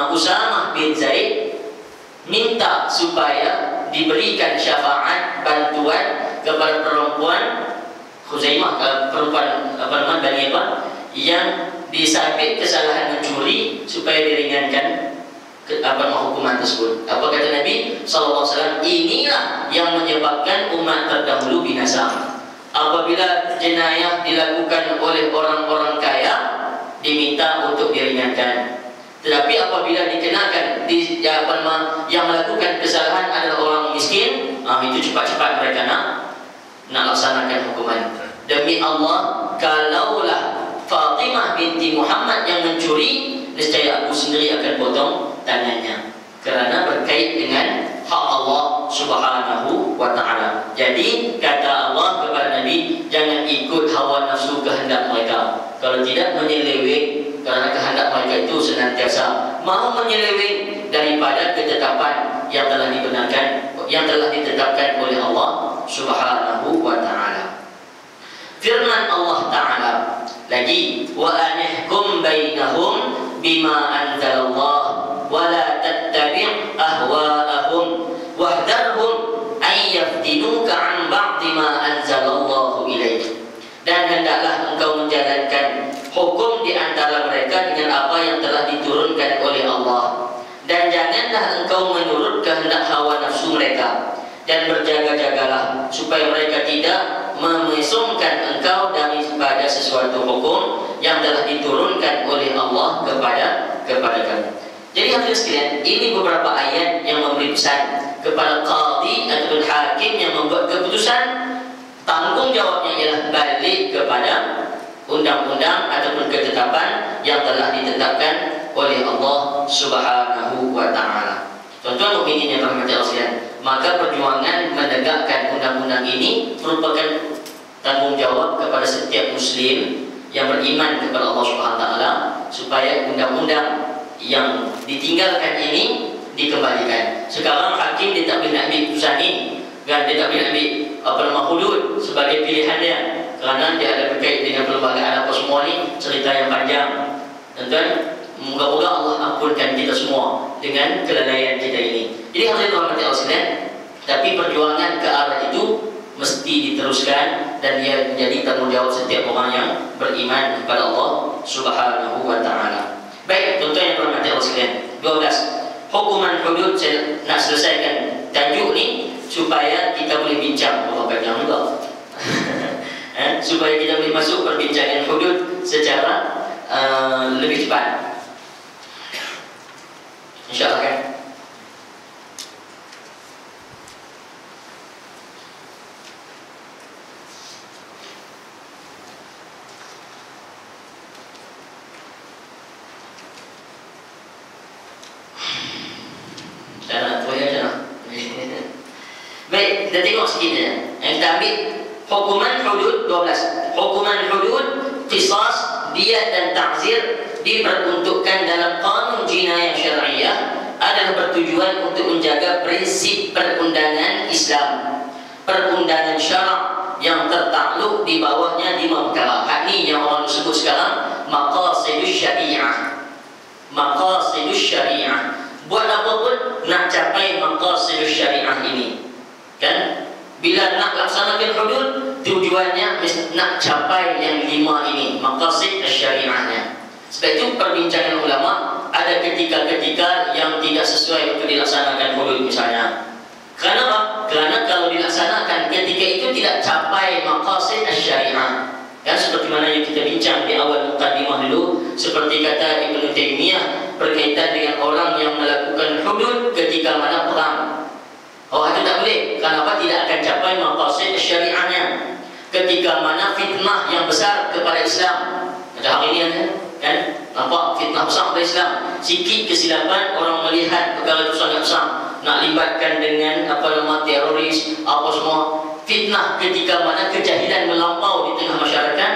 Usamah bin Zaid minta supaya diberikan syafaat bantuan kepada perempuan Khuzaimah, perempuan Bani yang disabit kesalahan mencuri supaya diringankan hukuman tersebut. Apa kata Nabi SAW? Inilah yang menyebabkan umat terdahulu binasa. Apabila jenayah dilakukan oleh orang-orang kaya, diminta untuk diringankan. Tetapi apabila dikenakan yang melakukan kesalahan adalah orang miskin, itu cepat-cepat mereka nak laksanakan hukuman. Demi Allah, kalaulah Fatimah binti Muhammad yang mencuri, nescaya aku sendiri akan potong tangannya, kerana berkait dengan hak Allah Subhanahu wa taala. Jadi kata Allah kepada Nabi, jangan ikut hawa nafsu kehendak mereka. Kalau tidak, menyeleweng, kerana kehendak mereka itu senantiasa mahu menyeleweng daripada ketetapan yang telah dibenarkan, yang telah ditetapkan oleh Allah Subhanahu wa taala. Firman Allah Ta'ala lagi, wa anihkum bainahum bima anzalallah wa la tattabi' ahwa'ahum wahdarhum ay yaftinuka an ba'di ma anzalallahu ilaik. Dan hendaklah engkau menjalankan hukum di antara mereka dengan apa yang telah diturunkan oleh Allah, dan janganlah engkau menurut kehendak hawa nafsu mereka, dan berjaga-jagalah supaya mereka tidak memesongkan engkau daripada sesuatu hukum yang telah diturunkan oleh Allah kepada kamu. Jadi hadirin sekalian, ini beberapa ayat yang memberi pesan kepada qadhi atau hakim yang membuat keputusan. Tanggung jawabnya ialah balik kepada undang-undang ataupun ketetapan yang telah ditetapkan oleh Allah Subhanahu wa taala. Tuan-tuan mukminin yang dirahmati Allah sekalian, maka perjuangan menegakkan undang-undang ini merupakan tanggung jawab kepada setiap muslim yang beriman kepada Allah Subhanahu wa taala, supaya undang-undang yang ditinggalkan ini dikembalikan. Sekarang hakim dia tak boleh nak ambil keputusan ni, kan? Dia tak boleh ambil hudud sebagai pilihan dia, kerana dia ada berkait dengan perlembagaan apa semua ni, cerita yang panjang. Tuan-tuan, moga-moga Allah ampunkan kita semua dengan kelalaian kita ini. Jadi harus dirahmati Allah sekalian, tapi perjuangan ke arah itu mesti diteruskan, dan ia menjadi tanggungjawab setiap orang yang beriman kepada Allah Subhanahu wa taala. Baik, tuan-tuan yang dirahmati Allah sekalian, 12 hukuman hudud. Saya nak selesaikan tajuk ni supaya kita boleh bincang berapa panjang juga. Supaya kita boleh masuk perbincangan hudud secara lebih cepat, InsyaAllah, kan? Saya nak tulis macam mana? Baik, kita tengok sikit ya. Yang kita ambil hukuman hudud 12. Hukuman hudud, qisas, diyat dan ta'zir diperuntukkan dalam kanun jinayah syariah adalah bertujuan untuk menjaga prinsip perundangan Islam, perundangan syarak yang tertakluk di bawahnya 5 perkara. Hak ni yang orang sebut sekarang maqasidus syariah. Maqasidus syariah. Buat apa pun nak capai maqasidus syariah ini, kan? Bila nak laksanakan hudud, tujuannya nak capai yang 5 ini, maqasid syariahnya. Sebab itu perbincangan ulama, ada ketika-ketika yang tidak sesuai untuk dilaksanakan hudud misalnya. Kenapa? Kerana kalau dilaksanakan ketika itu tidak capai maqasid syariah. Ya, seperti mana yang kita bincang di awal mukadimah dulu, seperti kata Ibnu Taimiyah berkaitan dengan orang yang melakukan hudud ketika mana perang. Oh, itu tak boleh. Kenapa? Tidak akan capai maqasid syariahnya. Ketika mana fitnah yang besar kepada Islam. Macam hari ini kan? Nampak fitnah besar kepada Islam. Sikit kesilapan orang melihat perkara itu sangat besar. Nak libatkan dengan teroris, apa semua. Fitnah ketika mana kejahilan melampau di tengah masyarakat,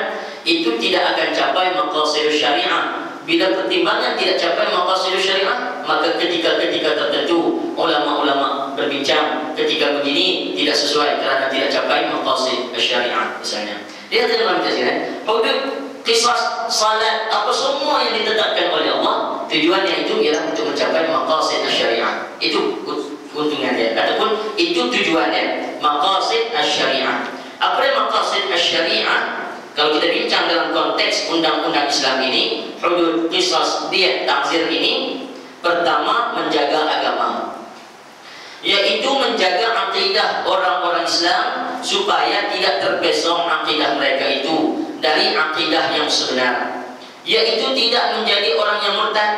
itu tidak akan capai maqasid syariah. Bila pertimbangan tidak capai maqasid syariah, maka ketika-ketika tertentu ulama-ulama berbincang ketika begini tidak sesuai kerana tidak capai maqasid syariah misalnya. Dia dalam kajian hudud, qisas, salat, apa semua yang ditetapkan oleh Allah, tujuannya itu ialah untuk mencapai maqasid syariah. Itu keuntungan dia, ataupun itu tujuannya, maqasid syariah. Apa yang maqasid syariah? Kalau kita bincang dalam konteks undang-undang Islam ini, hudud, qisas, diyat, ta'zir ini, pertama menjaga agama, yaitu menjaga akidah orang-orang Islam supaya tidak terpesong akidah mereka itu dari akidah yang sebenar, yaitu tidak menjadi orang yang murtad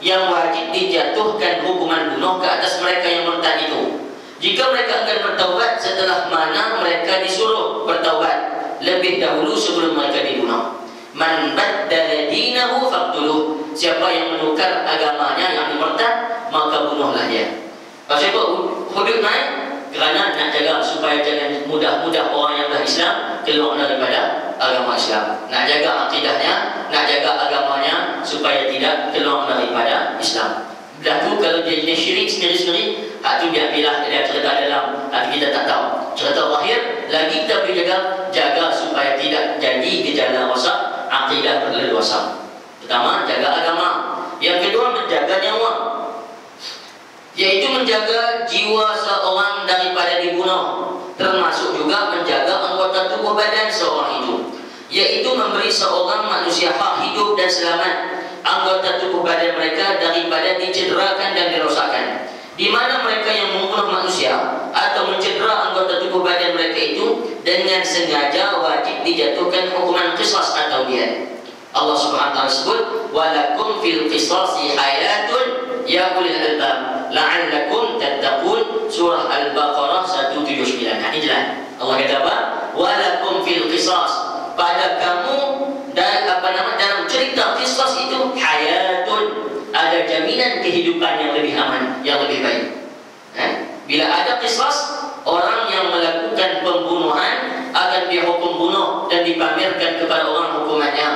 yang wajib dijatuhkan hukuman bunuh ke atas mereka yang murtad itu. Jika mereka akan bertaubat setelah mana mereka disuruh bertaubat lebih dahulu sebelum mereka dibunuh. Man baddala dinahu faqtuluh. Siapa yang menukar agamanya yang murtad, maka bunuhlah dia. Pasal apa hudud naik? Kerana nak jaga supaya jangan mudah-mudah orang yang dah Islam keluar daripada agama Islam. Nak jaga akidahnya, nak jaga agamanya supaya tidak keluar daripada Islam. Berlaku kalau dia jenis syirik sendiri-sendiri, hak tu dia pilih dia cerita dalam, hati kita tak tahu. Cerita lahir lagi kita boleh jaga supaya tidak jadi gejala rosak akidah berleluasa. Pertama, jaga agama. Yang kedua, menjaga nyawa, yaitu menjaga jiwa seorang daripada dibunuh, termasuk juga menjaga anggota tubuh badan seorang itu, yaitu memberi seorang manusia hak hidup dan selamat anggota tubuh badan mereka daripada dicederakan dan dirosakkan. Di mana mereka yang membunuh manusia atau mencedera anggota tubuh badan mereka itu dengan sengaja wajib dijatuhkan hukuman qisas atau diyat. Allah Subhanahu wa taala sebut, "Walakum fil qisasi hayatun ya ulil albab la'allakum tattaqun." Surah Al-Baqarah 179. Ini jelas. Allah kata apa? Walakum fil qisas. Pada kamu dan dalam cerita qisas itu hayatun, ada jaminan kehidupan yang lebih aman, yang lebih baik. Bila ada qisas, orang yang melakukan pembunuhan akan dihukum bunuh dan dipamerkan kepada orang hukumannya,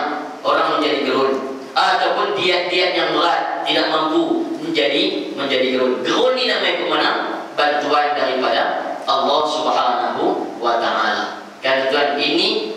orang menjadi gerun. Ataupun dia diet yang berat, tidak mampu menjadi gerun. Gerun ni nak ikut mana? Bantuan daripada Allah Subhanahu wa taala. Kan tuan, ini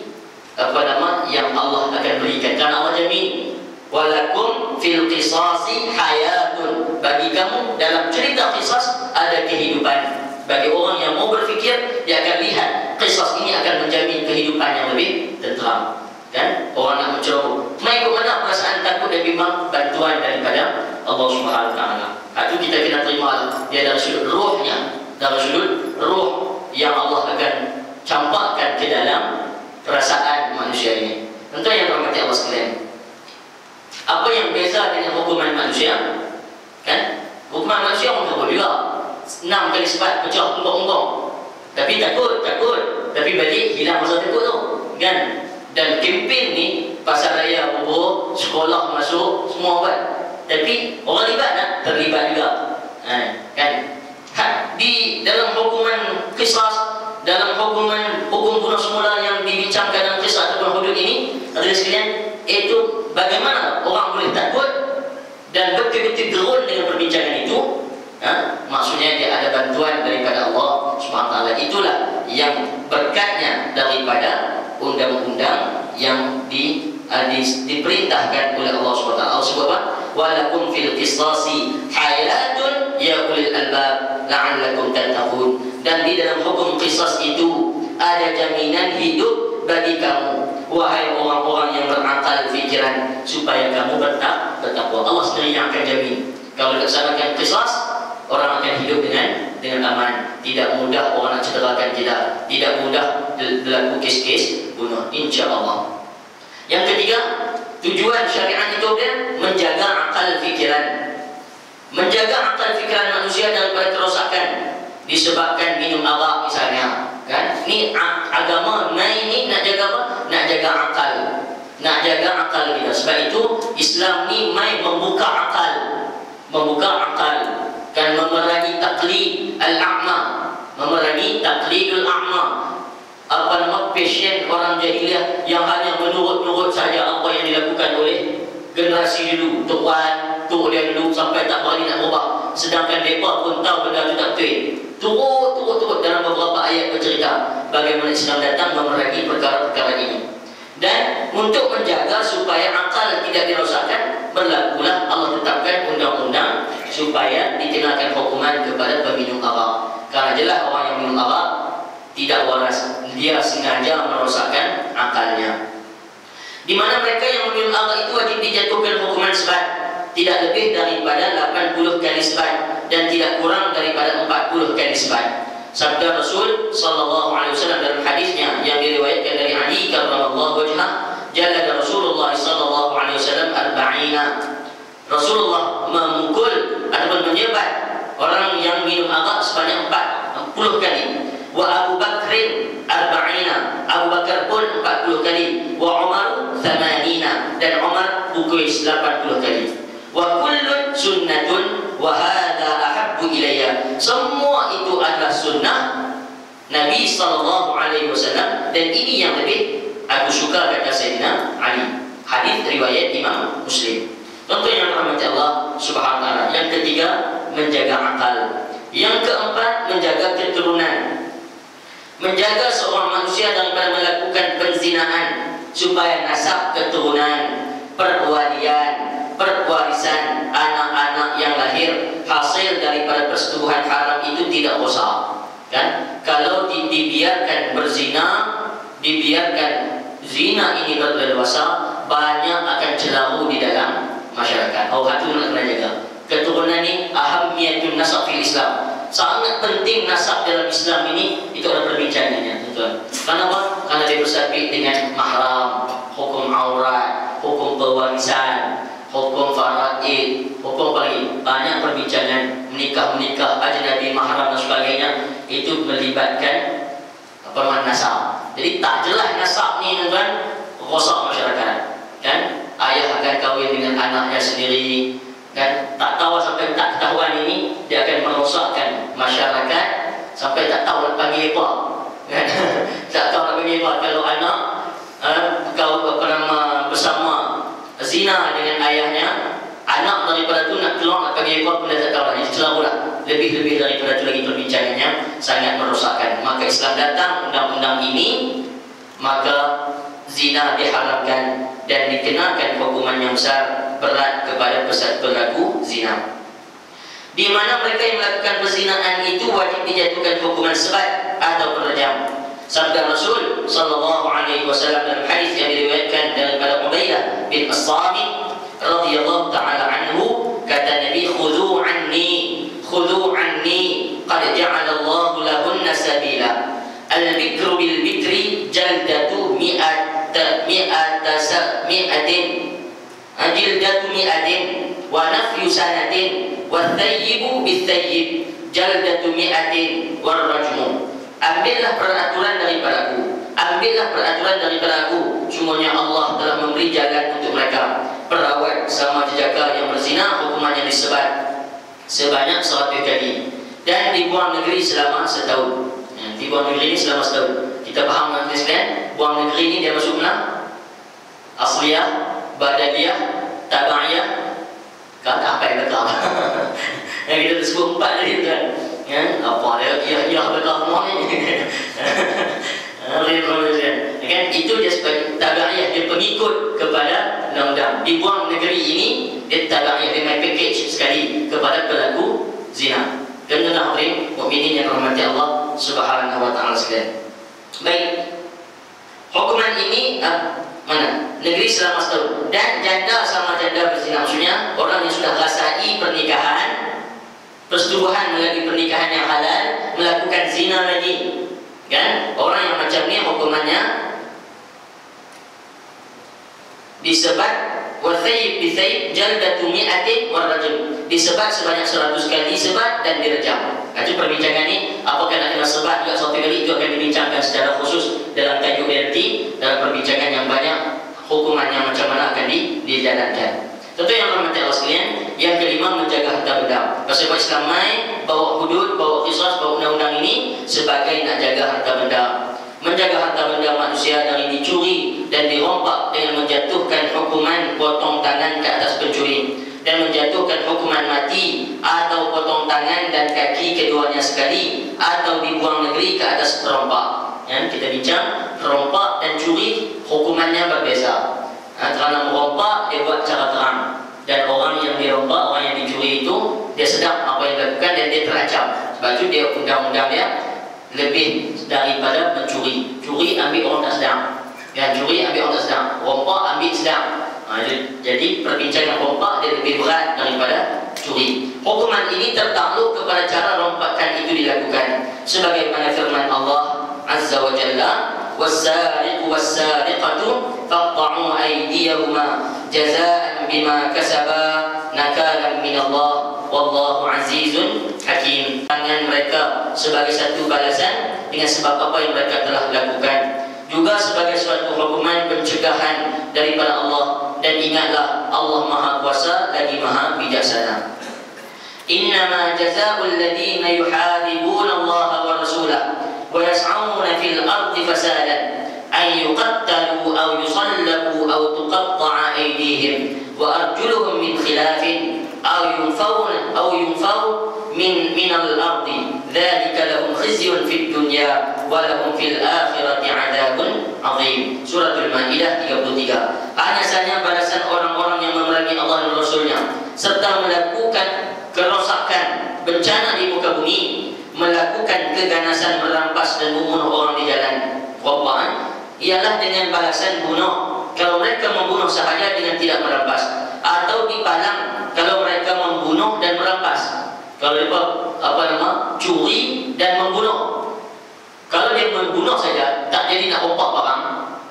yang Allah akan berikan. Karena Allah jamin, walakum fil qisasi hayatun. Bagi kamu dalam cerita qisas ada kehidupan. Bagi orang yang mau berfikir, dia akan lihat qisas ini akan menjamin kehidupan yang lebih tenteram. Kan? Orang nak menceroboh, mai ke mana perasaan takut dan bimbang, bantuan daripada Allah Subhanahu wa taala. Itu kita kena terima dia dari sudut rohnya, dari sudut roh yang Allah akan campakkan ke dalam perasaan manusia ini. Tentu yang dirahmati Allah sekalian, apa yang beza dengan hukuman manusia? Kan? Hukuman manusia orang takut juga. 6 kali sebat pecah ungkong-ungkong. Tapi takut. Tapi balik hilang masa takut tu. Kan? Dan kempen ni pasar raya bubur, sekolah masuk, semua buat. Tapi orang libat tak? Terlibat juga. Kan? Di dalam hukuman qisas, dalam hukum bunuh semula yang dibincangkan dalam qisas ataupun hudud ini, hadirin sekalian, itu bagaimana orang boleh takut dan betul-betul gerun dengan perbincangan itu. Maksudnya dia ada bantuan daripada Allah Subhanahu wa taala. Itulah yang berkatnya daripada undang-undang yang diperintahkan oleh Allah Subhanahu wa taala. Sebab apa? Walakum fil qisasi hayatun ya ulil albab la'allakum tattaqun. Dan di dalam hukum qisas itu ada jaminan hidup bagi kamu, wahai orang-orang yang berakal fikiran, supaya kamu bertakwa. Allah sendiri yang akan jamin. Kalau dilaksanakan qisas, orang akan hidup dengan aman. Tidak mudah orang nak cederakan kita, tidak mudah berlaku kes-kes bunuh, insya-Allah. Yang ketiga, tujuan syariat itu dia menjaga akal fikiran. Menjaga akal fikiran manusia daripada kerosakan disebabkan minum arak misalnya. Kan? Ni agama ini nak jaga apa? Nak jaga akal. Nak jaga akal kita. Sebab itu Islam ni mai membuka akal. Kan, memerangi taklid al-a'ma, memerangi taklidul a'ma. Apa nama passion orang jahiliah yang hanya menurut saja apa yang dilakukan oleh generasi dulu, Tok Wan, Tok dia dulu, sampai tak berani nak berubah. Sedangkan mereka pun tahu benda itu tak betul. Turut dalam beberapa ayat bercerita bagaimana Islam datang memerangi perkara-perkara ini. Dan untuk menjaga supaya akal tidak dirosakkan, berlakulah Allah tetapkan undang-undang supaya dikenakan hukuman kepada peminum arak. Karena jelas orang yang minum arak tidak waras, dia sengaja merosakkan akalnya. Di mana mereka yang meminum arak itu wajib dijatuhkan hukuman sebat, tidak lebih daripada 80 kali sebat dan tidak kurang daripada 40 kali sebat. Sabda Rasul sallallahu alaihi wasallam dalam hadisnya yang diriwayatkan dari Ali karramallahu wajhah, jalada Rasulullah sallallahu alaihi wasallam 40. Rasulullah memukul ataupun menyebat orang yang minum arak sebanyak 40 kali. Wa Abu Bakrin 40. Abu Bakar pun 40 kali. Wa Umar 80. Dan Umar pukul 80 kali. Wa kullun sunnatun wa hadha ahabbu ilayya. Semua itu adalah sunnah Nabi sallallahu alaihi wasallam dan ini yang lebih aku suka, kata Sayyidina Ali. Hadis riwayat Imam Muslim. Tentu yang dirahmati Allah Subhanahu wa taala. Yang ketiga, menjaga akal. Yang keempat, menjaga keturunan. Menjaga seorang manusia daripada melakukan penzinaan supaya nasab keturunan, perwarisan anak-anak yang lahir hasil daripada persetubuhan haram itu tidak rosak. Kan? Kalau dibiarkan berzina, dibiarkan zina ini berleluasa, banyak akan celaru di dalam masyarakat. Itu nak kena jaga. Keturunan ini ahamiyatun nasab fil Islam. Sangat penting nasab dalam Islam ini, itu ada perbincangannya, tuan. Kenapa? Karena dia bersabit dengan mahram, hukum aurat, hukum pewarisan, hukum faraid, hukum apa lagi? Banyak perbincangan, menikah, ajnabi, mahram dan sebagainya. Itu melibatkan apa nasab. Jadi tak jelas nasab ni, tuan, rosak masyarakat. Kan? Ayah akan kahwin dengan anaknya sendiri. Dan tak tahu sampai tak ketahuan ini, dia akan merosakkan masyarakat sampai tak tahu nak panggil apa. Kan? Tak tahu nak panggil apa. Kalau anak kau bersama zina dengan ayahnya, Anak daripada tu nak keluar nak pergi apa pun dah tak tahu lah. Ini selalulah. Lebih-lebih daripada tu lagi perbincangannya sangat merosakkan. Maka Islam datang undang-undang ini, maka zina diharamkan dan dikenakan hukuman yang besar berat kepada pelaku zina. Di mana mereka yang melakukan perzinaan itu wajib dijatuhkan hukuman sebat atau perjam. Sabda Rasul sallallahu alaihi wasallam dalam hadis yang diriwayatkan daripada Ubaidah bin As-Samit radhiyallahu taala anhu, kata Nabi, khudhu anni qad ja'ala Allahu lahunna sabila. Al-bikru bil bikri jaldatu mi'atin wa nafyu sanatin wa thayyibu bil thayyib jaldatu mi'atin war rajmu. Ambillah peraturan daripada aku, sungguhnya Allah telah memberi jalan untuk mereka. Perawat sama jejaka yang berzina hukumannya disebat sebanyak 100 kali dan dibuang negeri selama setahun. Dibuang negeri ini selama setahun. Kita faham nanti sekalian, buang negeri ini dia masuk mana? Asliyah, Badaliyah, Tabaiyah, kata apa yang kata? Yang kita sebut 4 tadi kan? Apa dia? Ya betul semua ni. Kan itu dia sebagai tabi'iyah, dia pengikut kepada undang-undang. Dibuang negeri ini dia tabi'iyah, dia main package sekali kepada pelaku zina. Dan tuan-tuan hadirin mukminin yang dirahmati Allah Subhanahu wa taala sekalian. Baik. Hukuman ini mana? Negeri selama setahun dan janda sama janda berzina. Maksudnya orang yang sudah rasai pernikahan, persetubuhan melalui pernikahan yang halal, melakukan zina lagi. Kan? Orang yang macam ni hukumannya disebat wathayyib bithayyib jaldatu mi'atin warrajul, disebat sebanyak 100 kali sebat dan direjam. Itu perbincangan ni apakah nak kena sebat juga 1 kali, itu akan dibincangkan secara khusus dalam tajuk RT, dalam perbincangan yang banyak hukumannya macam mana akan dijalankan. Tentu yang rahmati Allah sekalian, yang kelima menjaga harta benda. Pasal Islam mai bawa hudud, bawa qisas, bawa undang-undang ini sebagai nak jaga harta benda. Menjaga harta benda manusia dari dicuri dan dirompak dengan menjatuhkan hukuman potong tangan ke atas pencuri dan menjatuhkan hukuman mati atau potong tangan dan kaki keduanya sekali atau dibuang negeri ke atas perompak. Kita bincang perompak dan curi hukumannya berbeza. Kerana merompak dia buat cara terang, dan orang yang dirompak, orang yang dicuri itu dia sedang apa yang dilakukan dan dia terancam. Sebab itu dia undang-undang dia lebih daripada mencuri. Curi ambil orang tak sedang, dan curi ambil orang tak sedang, rompak ambil sedang. Jadi perbincangan rompak dia lebih berat daripada curi. Hukuman ini tertakluk kepada cara rompakan itu dilakukan, sebagaimana firman Allah Azza wa Jalla, was-sariqu was-sariqatu faqta'u aydiyahuma jazaa'an bima kasaba nakalan min Allah wallahu azizun hakim. Tangan mereka sebagai satu balasan dengan sebab apa yang mereka telah lakukan, juga sebagai suatu hukuman pencegahan daripada Allah. Dan ingatlah Allah Maha Kuasa lagi Maha Bijaksana. Innama jazaa'ul ladina yuharibuna Allah wa rasulahu wa yas'auna fil ardi fasadan ay yuqattalu aw yusallabu aw tuqatta'a aydihim wa arjuluhum min khilafin aw yunfaw min al-ardi dzalika lahum khizyun fid dunya wa lahum fil akhirati 'adzabun 'adzim. Suratul Maidah 33. Hanya saja balasan orang-orang yang memerangi Allah dan Rasulnya serta melakukan kerosakan bencana di muka bumi, melakukan keganasan merampas dan membunuh orang di jalan Allah, ialah dengan balasan bunuh kalau mereka membunuh sahaja dengan tidak merampas, atau dipalang kalau mereka membunuh dan merampas. Kalau dia curi dan membunuh, kalau dia membunuh saja tak jadi nak rompak barang,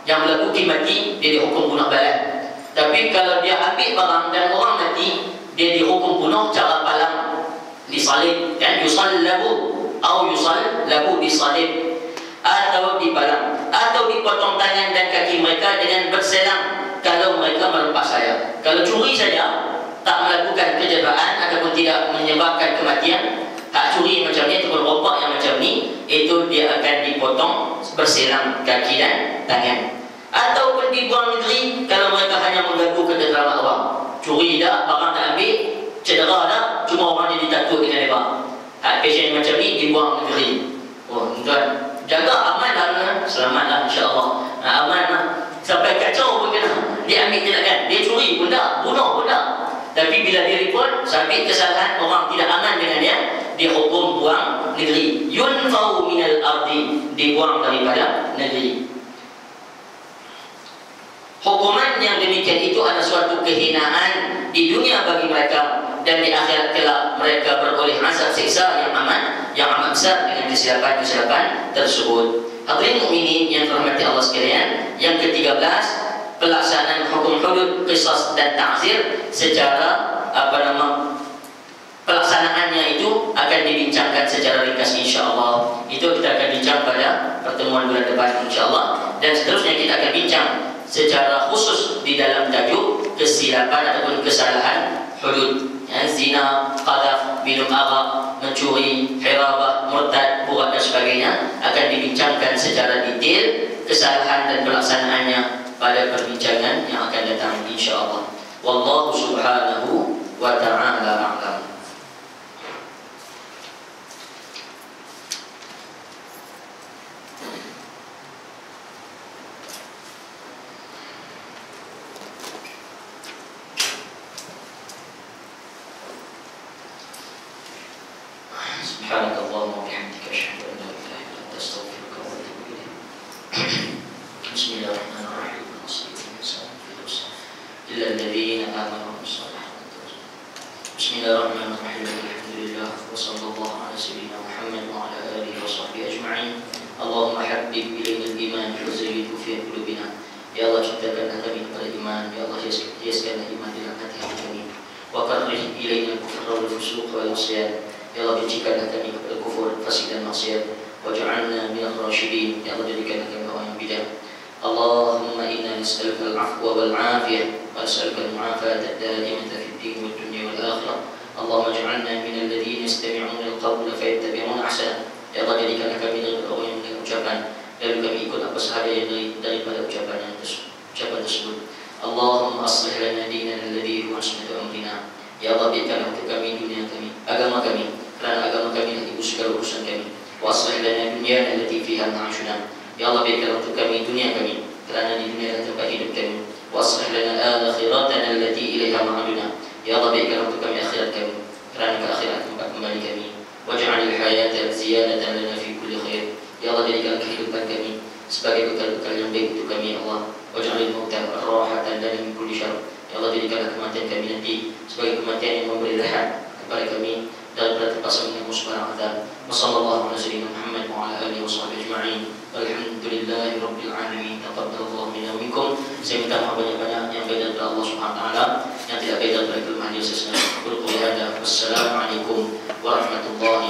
yang berlaku mati dia dihukum bunuh balas. Tapi kalau dia ambil barang dan orang mati, dia dihukum bunuh cara palang, disalib, dan yusallabu atau yusallabu disalib, atau dipalang, atau dipotong tangan dan kaki mereka dengan berselang kalau mereka merampas saya. Kalau curi saja tak melakukan kejahatan ataupun tidak menyebabkan kematian, tak curi macam ni ataupun rompak yang macam ni, itu dia akan dipotong berselang kaki dan tangan. Ataupun dibuang negeri kalau mereka hanya mengganggu ketenteraman awam. curi dah, barang tak ambil, cedera dah, cuma orang jadi takut dengan mereka. Pasien macam ni dibuang negeri. Oh, tuan, jaga aman lah, selamatlah insya-Allah. Aman lah. Sampai kacau pun kena. Dia ambil tindakan, dia curi pun dah, bunuh pun dah. Tapi bila dia report, sampai kesalahan orang tidak aman dengan dia hukum buang negeri. Yunfau minal ardi, dibuang daripada negeri. Hukuman yang demikian itu adalah suatu kehinaan di dunia bagi mereka, dan di akhirat kelak mereka beroleh azab siksa yang amat besar dengan kesilapan tersebut. Hadirin mukminin yang dirahmati Allah sekalian, yang ke-13, pelaksanaan hukum hudud, qisas dan ta'zir secara pelaksanaannya itu akan dibincangkan secara ringkas insya-Allah. Itu kita akan bincang pada pertemuan bulan depan insya-Allah, dan seterusnya kita akan bincang secara khusus di dalam tajuk kesilapan ataupun kesalahan hudud, zina, qadhaf, minum arak, mencuri, hirabah, murtad, burat dan sebagainya akan dibincangkan secara detail kesalahan dan pelaksanaannya pada perbincangan yang akan datang insya-Allah. Wallahu subhanahu wa ta'ala a'lam. Subhanakallahumma wa bihamdika asyhadu an la ilaha illa anta astaghfiruka wa atubu ilaik. Bismillahirrahmanirrahim. Illa alladhina amanu wa salihati. Bismillahirrahmanirrahim. Alhamdulillah wa sallallahu ala sayyidina Muhammad wa ala alihi wa sahbihi ajma'in. Allahumma habbib ilayna al-iman wa zayyinhu fi qulubina. Ya Allah, ciptakanlah kami kepada iman. Ya Allah, hiaskanlah iman dalam hati kami. Wa karrih ilayna al-kufra wal fusuq wal 'isyan. Ya Allah, bencikanlah kami kepada kufur, fasik dan maksiat. Waj'alna minal rasyidin. Ya Allah, jadikanlah kami orang yang bidah. Allahumma inna nas'aluka al-'afwa wal 'afiyah wa nas'aluka al-mu'afata ad-da'imata fid din wad dunya wal akhirah. Allahumma ij'alna minal ladzina yastami'una al-qawla fayattabi'una ahsana. Ya Allah, jadikanlah kami dari orang yang mendengar ucapan lalu kami ikut apa sahaja yang daripada ucapan tersebut. Allahumma aslih lana dinana alladhi huwa 'ismatu amrina. Ya Allah, biarkanlah untuk kami dunia kami, agama kami, kerana agama kami adalah ibu segala urusan kami. Wa aslih lana dunyana allati fiha ma'ashuna. Ya Allah, biarkanlah untuk kami dunia kami, kerana di dunia adalah tempat hidup kami. Wa aslih lana akhiratana allati ilaiha ma'aduna. Ya Allah, biarkanlah untuk kami akhirat kami, kerana ke akhirat tempat kembali kami. Waj'alil hayata ziyadatan lana fi kulli khair. Ya Allah, jadikan kehidupan kami sebagai bekal-bekal yang baik untuk kami, ya Allah. Waj'alil mauta rahatan lana min kulli syarr. Ya Allah, jadikanlah kematian kami nanti sebagai kematian yang memberi rehat kepada kami daripada terpaksa menembus barang azab. Wassallallahu ala sayyidina Muhammad wa ala alihi washabbihi ajma'in. Alhamdulillahi rabbil alamin. Taqabbalallahu minna wa minkum. Saya minta maaf banyak-banyak yang baik daripada Allah Subhanahu wa taala, yang tidak baik daripada kelemahan Yesus. Wassalamualaikum warahmatullahi